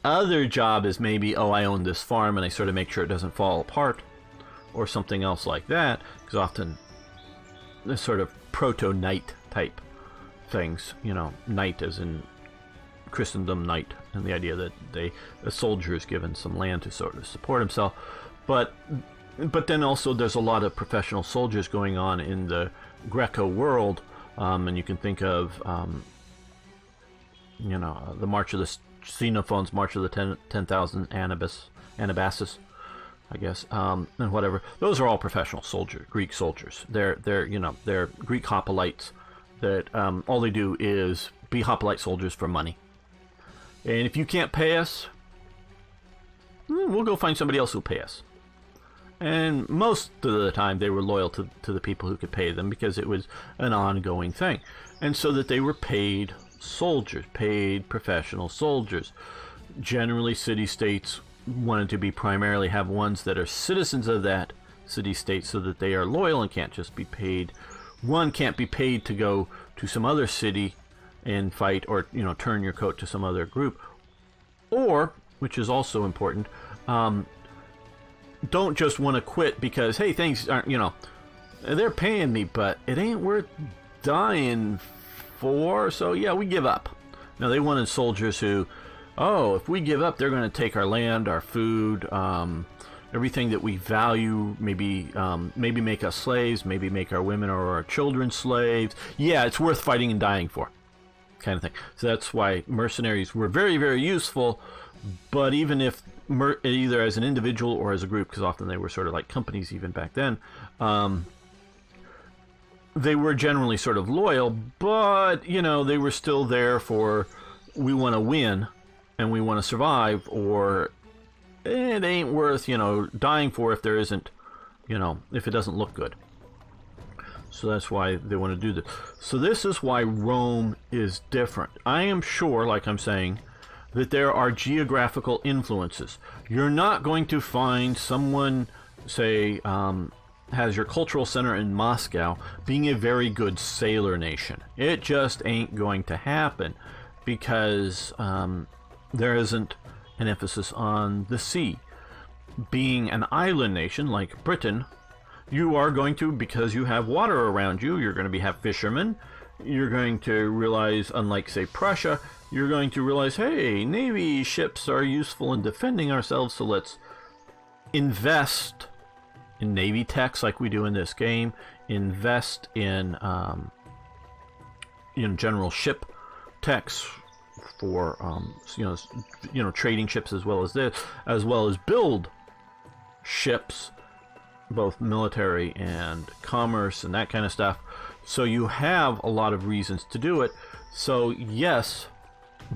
other job is maybe, oh, I own this farm and I sort of make sure it doesn't fall apart, or something else like that, because often the sort of proto-knight type things, you know, knight as in Christendom knight, and the idea that a soldier is given some land to sort of support himself. But then also there's a lot of professional soldiers going on in the Greco world, and you can think of, you know, the March of the Xenophon's March of the 10,000 Anabasis, I guess, and whatever. Those are all professional soldiers, Greek soldiers. They're you know, they're Greek hoplites that all they do is be hoplite soldiers for money. And if you can't pay us, we'll go find somebody else who'll pay us. And most of the time they were loyal to the people who could pay them, because it was an ongoing thing. And so that they were paid soldiers, paid professional soldiers. Generally, city-states wanted to be primarily have ones that are citizens of that city-state, so that they are loyal and can't just be paid. One can't be paid to go to some other city and fight, or, you know, turn your coat to some other group. Or, which is also important, don't just want to quit because, hey, things aren't, you know, they're paying me, but it ain't worth dying for, so yeah, we give up. Now, they wanted soldiers who, oh, if we give up, they're going to take our land, our food, everything that we value, maybe make us slaves, maybe make our women or our children slaves. Yeah, it's worth fighting and dying for, kind of thing. So that's why mercenaries were very, very useful. But even if either as an individual or as a group, because often they were sort of like companies even back then, they were generally sort of loyal, but, you know, they were still there for, we want to win and we want to survive, or it ain't worth, you know, dying for if there isn't, you know, if it doesn't look good. So that's why they want to do this. So this is why Rome is different. I am sure, like I'm saying, that there are geographical influences. You're not going to find someone, say, has your cultural center in Moscow being a very good sailor nation. It just ain't going to happen, because there isn't an emphasis on the sea. Being an island nation like Britain, you are going to, because you have water around you, you're going to have fishermen. You're going to realize, unlike, say, Prussia, you're going to realize, hey, Navy ships are useful in defending ourselves, so let's invest in Navy techs like we do in this game, invest in general ship techs for trading ships, as well as this, as well as build ships, both military and commerce and that kind of stuff. So you have a lot of reasons to do it. So yes,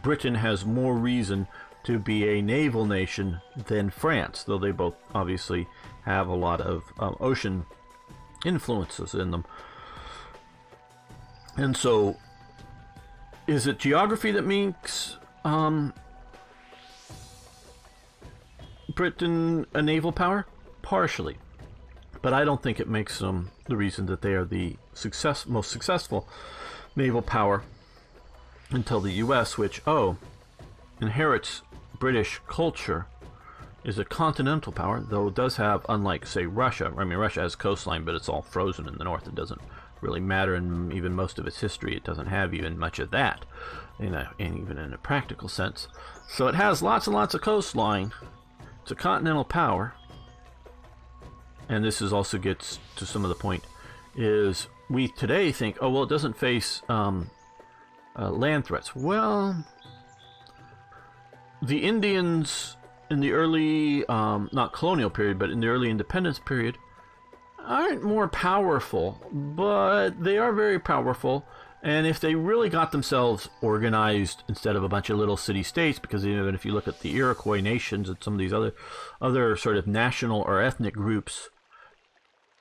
Britain has more reason to be a naval nation than France, though they both obviously have a lot of ocean influences in them. And so, is it geography that makes Britain a naval power? Partially. But I don't think it makes them the reason that they are the most successful naval power until the U.S., which, inherits British culture is a continental power, though it does have, unlike, say, Russia. I mean, Russia has coastline, but it's all frozen in the north. It doesn't really matter, and even most of its history, it doesn't have even much of that, and even in a practical sense. So it has lots and lots of coastline. It's a continental power. And this is also gets to some of the point, is we today think, oh, well, it doesn't face land threats. Well, the Indians in the early, not colonial period, but in the early independence period, aren't more powerful, but they are very powerful. And if they really got themselves organized instead of a bunch of little city-states, because even if you look at the Iroquois nations and some of these other sort of national or ethnic groups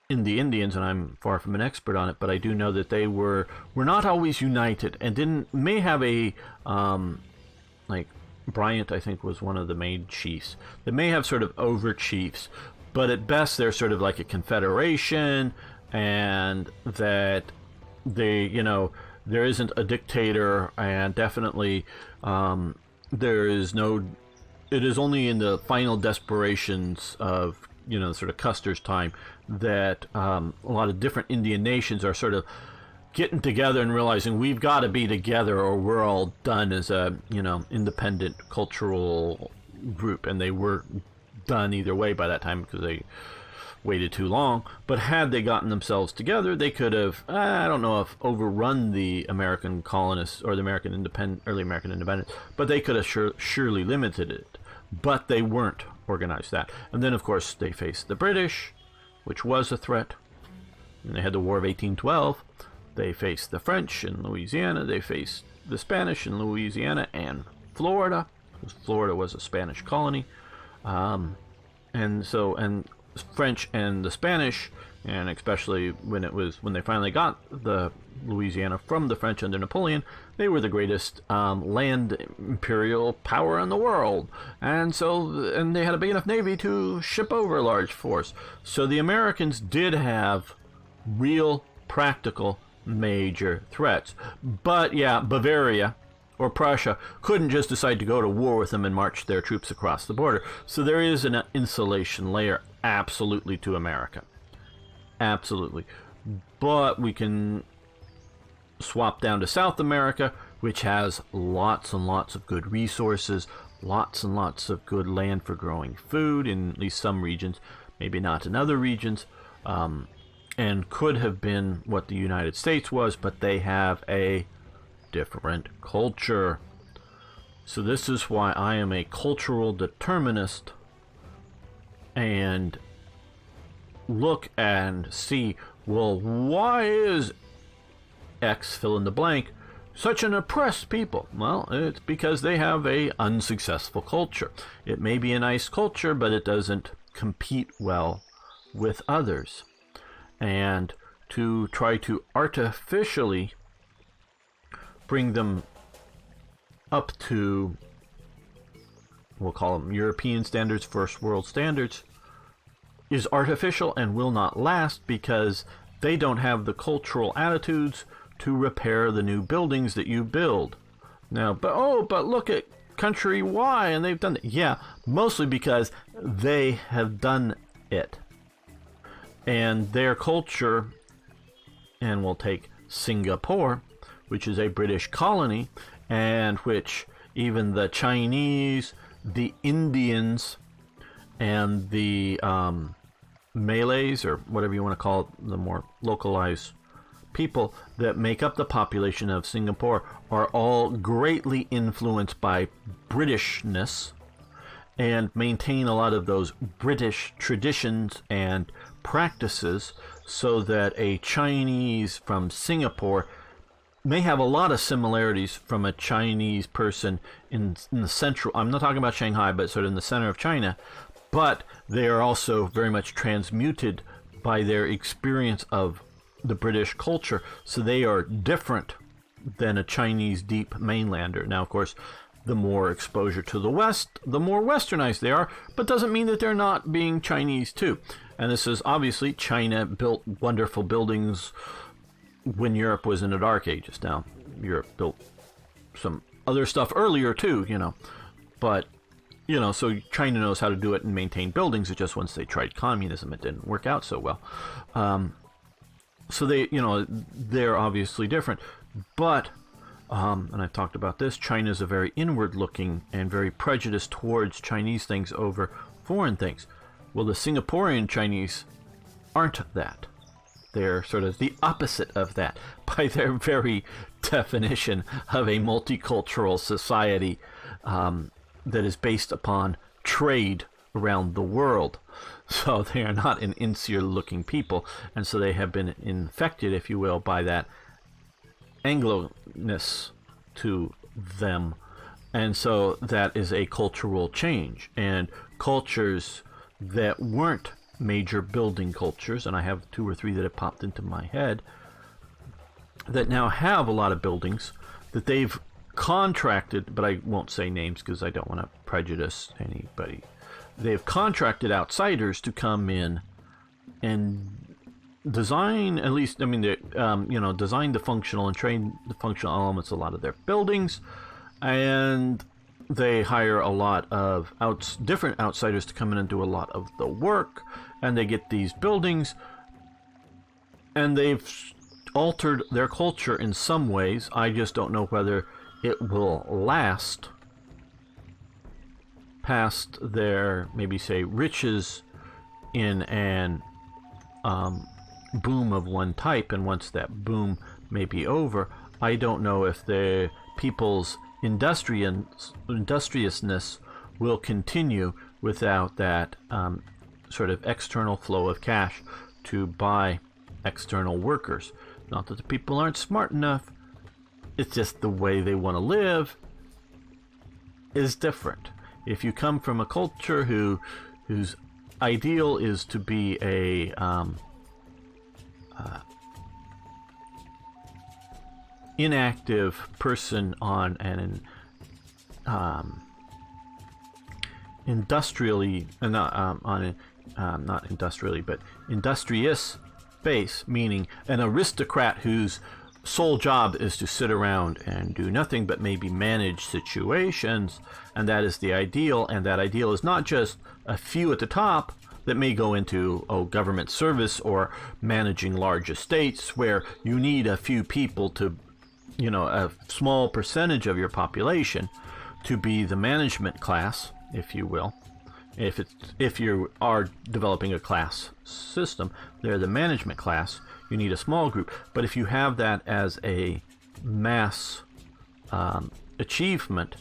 in the Indians, and I'm far from an expert on it, but I do know that they were not always united, and may have a like Bryant, I think, was one of the main chiefs. They may have sort of over chiefs, but at best they're sort of like a confederation, and that they, there isn't a dictator, and definitely there is no. It is only in the final desperations of sort of Custer's time that a lot of different Indian nations are sort of getting together and realizing we've got to be together or we're all done as a independent cultural group. And they were done either way by that time because they waited too long. But had they gotten themselves together, they could have, I don't know if overrun the American colonists or the early American independence, but they could have surely limited it. But they weren't organized that. And then, of course, they faced the British, which was a threat. And they had the War of 1812. They faced the French in Louisiana. They faced the Spanish in Louisiana and Florida, because Florida was a Spanish colony. And French and the Spanish, and especially when they finally got the Louisiana from the French under Napoleon, they were the greatest land imperial power in the world, and they had a big enough navy to ship over a large force. So the Americans did have real practical major threats. But yeah, Bavaria or Prussia couldn't just decide to go to war with them and march their troops across the border. So there is an insulation layer absolutely to America. Absolutely. But we can swap down to South America, which has lots and lots of good resources, lots and lots of good land for growing food in at least some regions, maybe not in other regions, and could have been what the United States was, but they have a different culture. So this is why I am a cultural determinist, and look and see, well, why is X, fill in the blank, such an oppressed people? Well, it's because they have a unsuccessful culture. It may be a nice culture, but it doesn't compete well with others. And to try to artificially bring them up to, we'll call them European standards, first world standards, is artificial and will not last, because they don't have the cultural attitudes to repair the new buildings that you build. Now, but look at country Y, and they've done it. Yeah, mostly because they have done it. And their culture, and we'll take Singapore, which is a British colony, and which even the Chinese, the Indians, and the Malays, or whatever you want to call it, the more localized people that make up the population of Singapore, are all greatly influenced by Britishness and maintain a lot of those British traditions and practices, so that a Chinese from Singapore may have a lot of similarities from a Chinese person in the central, I'm not talking about Shanghai, but sort of in the center of China, but they are also very much transmuted by their experience of the British culture, so they are different than a Chinese deep mainlander. Now, of course, the more exposure to the West, the more westernized they are, but doesn't mean that they're not being Chinese too. And this is obviously, China built wonderful buildings when Europe was in the Dark Ages. Now, Europe built some other stuff earlier too, but so China knows how to do it and maintain buildings. It's just once they tried communism, it didn't work out so well. So they're obviously different. But, and I've talked about this, China's a very inward-looking and very prejudiced towards Chinese things over foreign things. Well, the Singaporean Chinese aren't that. They're sort of the opposite of that by their very definition of a multicultural society that is based upon trade around the world. So they are not an insular-looking people, and so they have been infected, if you will, by that Anglo-ness to them. And so that is a cultural change. And cultures that weren't major building cultures, and I have 2 or 3 that have popped into my head, that now have a lot of buildings that they've contracted, but I won't say names because I don't want to prejudice anybody. They've contracted outsiders to come in and design, at least, I mean, design the functional and train the functional elements of a lot of their buildings, and they hire a lot of different outsiders to come in and do a lot of the work, and they get these buildings, and they've altered their culture in some ways. I just don't know whether it will last past their, maybe say, riches in an boom of one type, and once that boom may be over, I don't know if the people's industriousness will continue without that sort of external flow of cash to buy external workers. Not that the people aren't smart enough, it's just the way they want to live is different. If you come from a culture whose ideal is to be a inactive person on an industrially not industrially but industrious base, meaning an aristocrat whose sole job is to sit around and do nothing but maybe manage situations, and that is the ideal. And that ideal is not just a few at the top that may go into government service or managing large estates where you need a few people to, a small percentage of your population to be the management class, if you will. If you are developing a class system, they're the management class. You need a small group. But if you have that as a mass achievement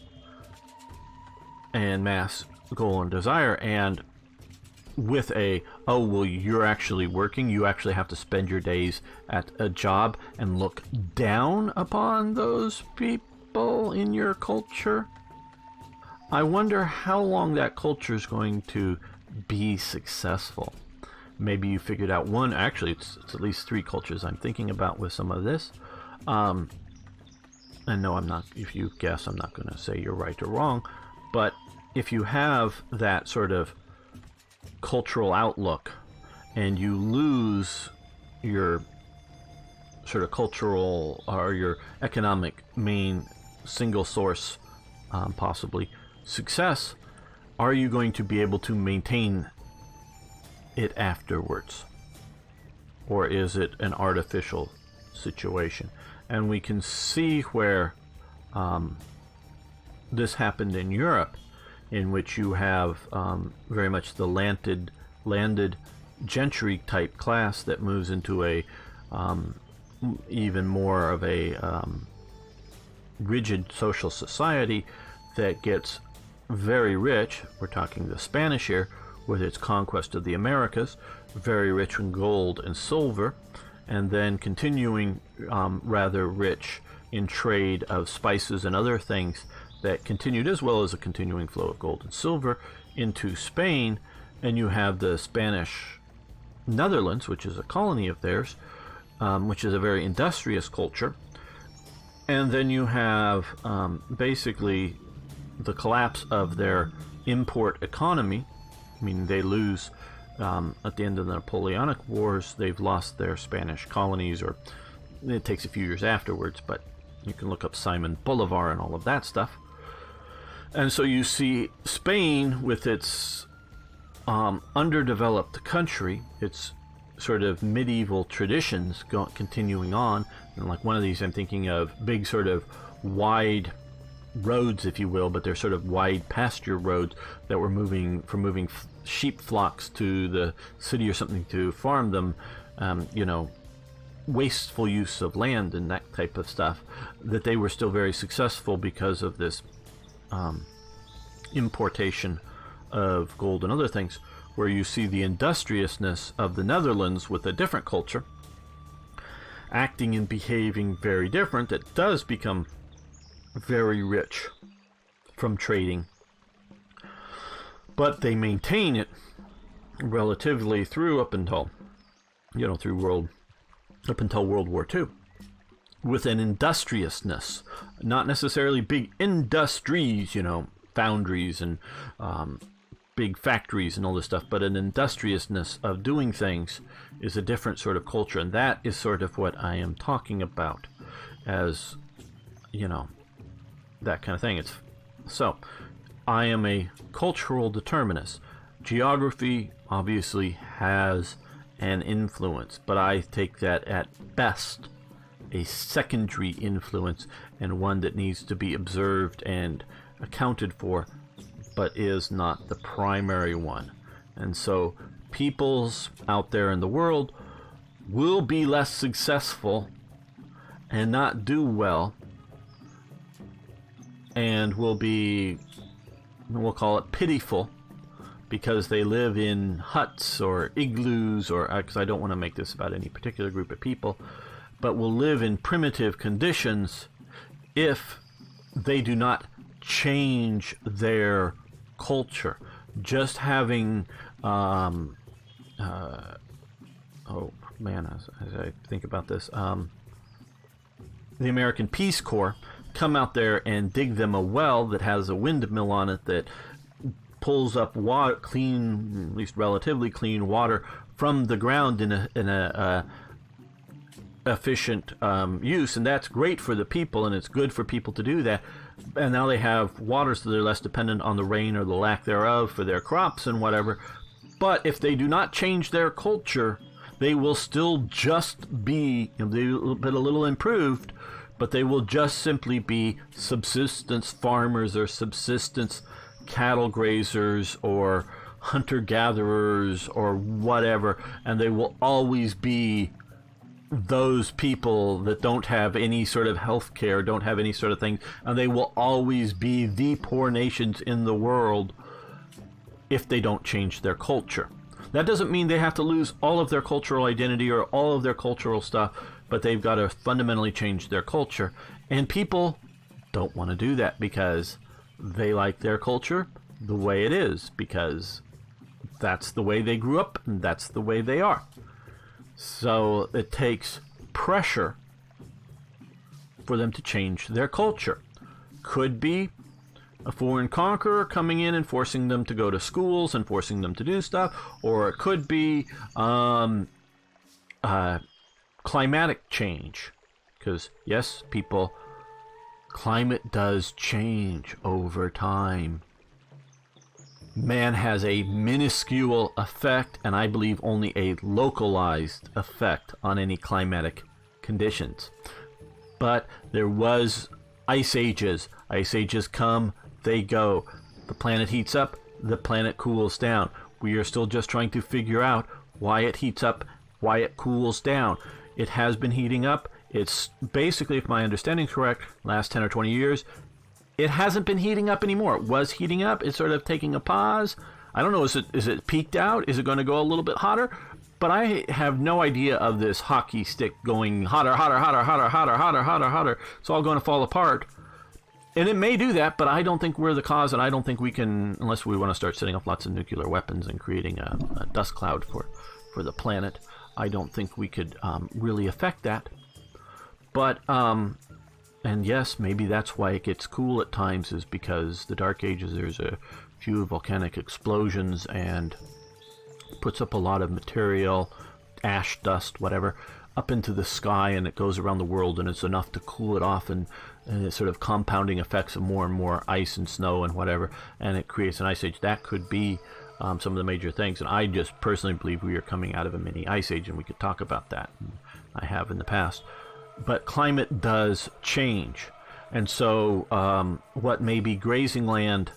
and mass goal and desire, and with you're actually working, you actually have to spend your days at a job and look down upon those people in your culture, I wonder how long that culture is going to be successful. Maybe you figured out one. Actually, it's at least 3 cultures I'm thinking about with some of this. And no, I'm not. If you guess, I'm not going to say you're right or wrong. But if you have that sort of cultural outlook and you lose your sort of cultural or your economic main single source, possibly success, are you going to be able to maintain it afterwards, or is it an artificial situation? And we can see where this happened in Europe, in which you have very much the landed gentry type class that moves into a even more of a rigid social society that gets very rich. We're talking the Spanish here, with its conquest of the Americas, very rich in gold and silver, and then continuing rather rich in trade of spices and other things that continued, as well as a continuing flow of gold and silver into Spain. And you have the Spanish Netherlands, which is a colony of theirs, which is a very industrious culture. And then you have basically the collapse of their import economy. I mean, they lose, at the end of the Napoleonic Wars, they've lost their Spanish colonies, or it takes a few years afterwards, but you can look up Simon Bolivar and all of that stuff. And so you see Spain with its underdeveloped country, its sort of medieval traditions continuing on. And like one of these, I'm thinking of big sort of wide roads, if you will, but they're sort of wide pasture roads that were moving sheep flocks to the city or something to farm them, wasteful use of land and that type of stuff, that they were still very successful because of this importation of gold and other things, where you see the industriousness of the Netherlands with a different culture, acting and behaving very different, that does become very rich from trading. But they maintain it relatively through up until World War II, with an industriousness, not necessarily big industries, foundries and big factories and all this stuff, but an industriousness of doing things is a different sort of culture. And that is sort of what I am talking about as, that kind of thing. So I am a cultural determinist. Geography obviously has an influence, but I take that at best a secondary influence, and one that needs to be observed and accounted for, but is not the primary one. And so peoples out there in the world will be less successful and not do well, and will be, we'll call it pitiful, because they live in huts or igloos, or because I don't want to make this about any particular group of people, but will live in primitive conditions if they do not change their culture. Just having oh man, as I think about this, the American Peace Corps come out there and dig them a well that has a windmill on it that pulls up water, clean, at least relatively clean water from the ground in a efficient use, and that's great for the people, and it's good for people to do that. And now they have water, so they're less dependent on the rain or the lack thereof for their crops and whatever. But if they do not change their culture, they will still just be, a little improved, but they will just simply be subsistence farmers or subsistence cattle grazers or hunter-gatherers or whatever, and they will always be those people that don't have any sort of health care, don't have any sort of thing, and they will always be the poor nations in the world if they don't change their culture. That doesn't mean they have to lose all of their cultural identity or all of their cultural stuff, but they've got to fundamentally change their culture. And people don't want to do that because they like their culture the way it is, because that's the way they grew up and that's the way they are. So it takes pressure for them to change their culture. Could be a foreign conqueror coming in and forcing them to go to schools and forcing them to do stuff, or it could be climatic change. Because, yes, people, climate does change over time. Man has a minuscule effect, and I believe only a localized effect on any climatic conditions. But there was ice ages. Ice ages come, they go. The planet heats up, the planet cools down. We are still just trying to figure out why it heats up, why it cools down. It has been heating up. It's basically, if my understanding is correct, last 10 or 20 years, it hasn't been heating up anymore. It was heating up. It's sort of taking a pause. I don't know, is it peaked out? Is it going to go a little bit hotter? But I have no idea of this hockey stick going hotter, hotter, hotter, hotter, hotter, hotter, hotter, hotter. It's all going to fall apart. And it may do that, but I don't think we're the cause, and I don't think we can, unless we want to start setting up lots of nuclear weapons and creating a dust cloud for the planet. I don't think we could really affect that. But, and yes, maybe that's why it gets cool at times, is because the Dark Ages, there's a few volcanic explosions and puts up a lot of material, ash, dust, whatever, up into the sky and it goes around the world, and it's enough to cool it off, and it's sort of compounding effects of more and more ice and snow and whatever, and it creates an ice age. That could be some of the major things, and I just personally believe we are coming out of a mini ice age, and we could talk about that. I have in the past. But climate does change, and so what may be grazing land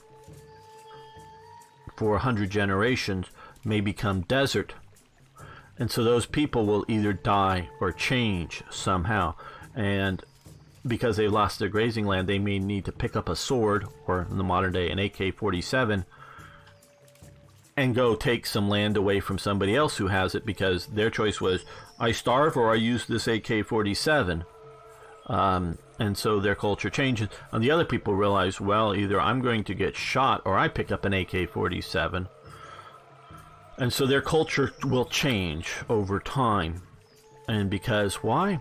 for 100 generations may become desert, and so those people will either die or change somehow, and because they lost their grazing land, they may need to pick up a sword, or in the modern day an AK-47, and go take some land away from somebody else who has it, because their choice was, I starve or I use this AK-47. And so their culture changes. And the other people realize, well, either I'm going to get shot or I pick up an AK-47. And so their culture will change over time. And because, why?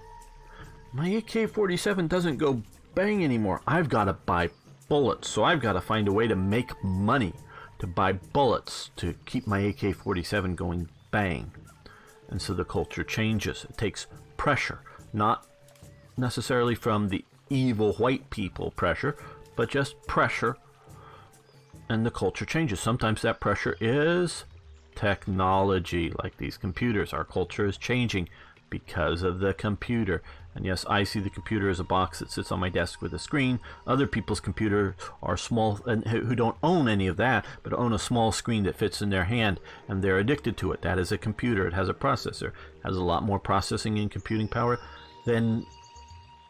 My AK-47 doesn't go bang anymore. I've got to buy bullets. So I've got to find a way to make money to buy bullets to keep my AK-47 going bang. And so the culture changes. It takes pressure, not necessarily from the evil white people pressure, but just pressure, and the culture changes. Sometimes that pressure is technology, like these computers. Our culture is changing because of the computer. And yes, I see the computer as a box that sits on my desk with a screen. Other people's computers are small, and who don't own any of that, but own a small screen that fits in their hand, and they're addicted to it. That is a computer. It has a processor. It has a lot more processing and computing power than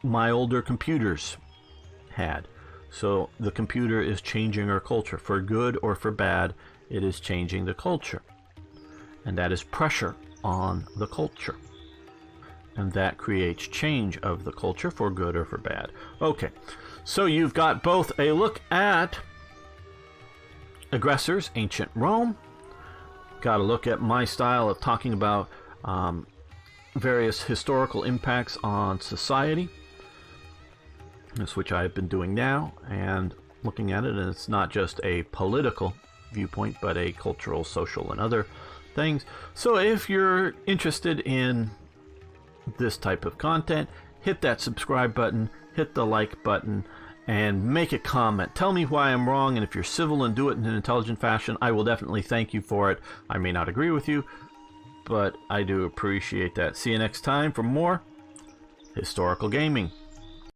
my older computers had. So the computer is changing our culture. For good or for bad, it is changing the culture. And that is pressure on the culture. And that creates change of the culture for good or for bad. Okay, so you've got both a look at Aggressors, Ancient Rome. Got a look at my style of talking about various historical impacts on society. That's which I've been doing now, and looking at it, and it's not just a political viewpoint, but a cultural, social, and other things. So if you're interested in this type of content, hit that subscribe button, hit the like button, and make a comment. Tell me why I'm wrong, and if you're civil and do it in an intelligent fashion, I will definitely thank you for it. I may not agree with you, but I do appreciate that. See you next time for more historical gaming.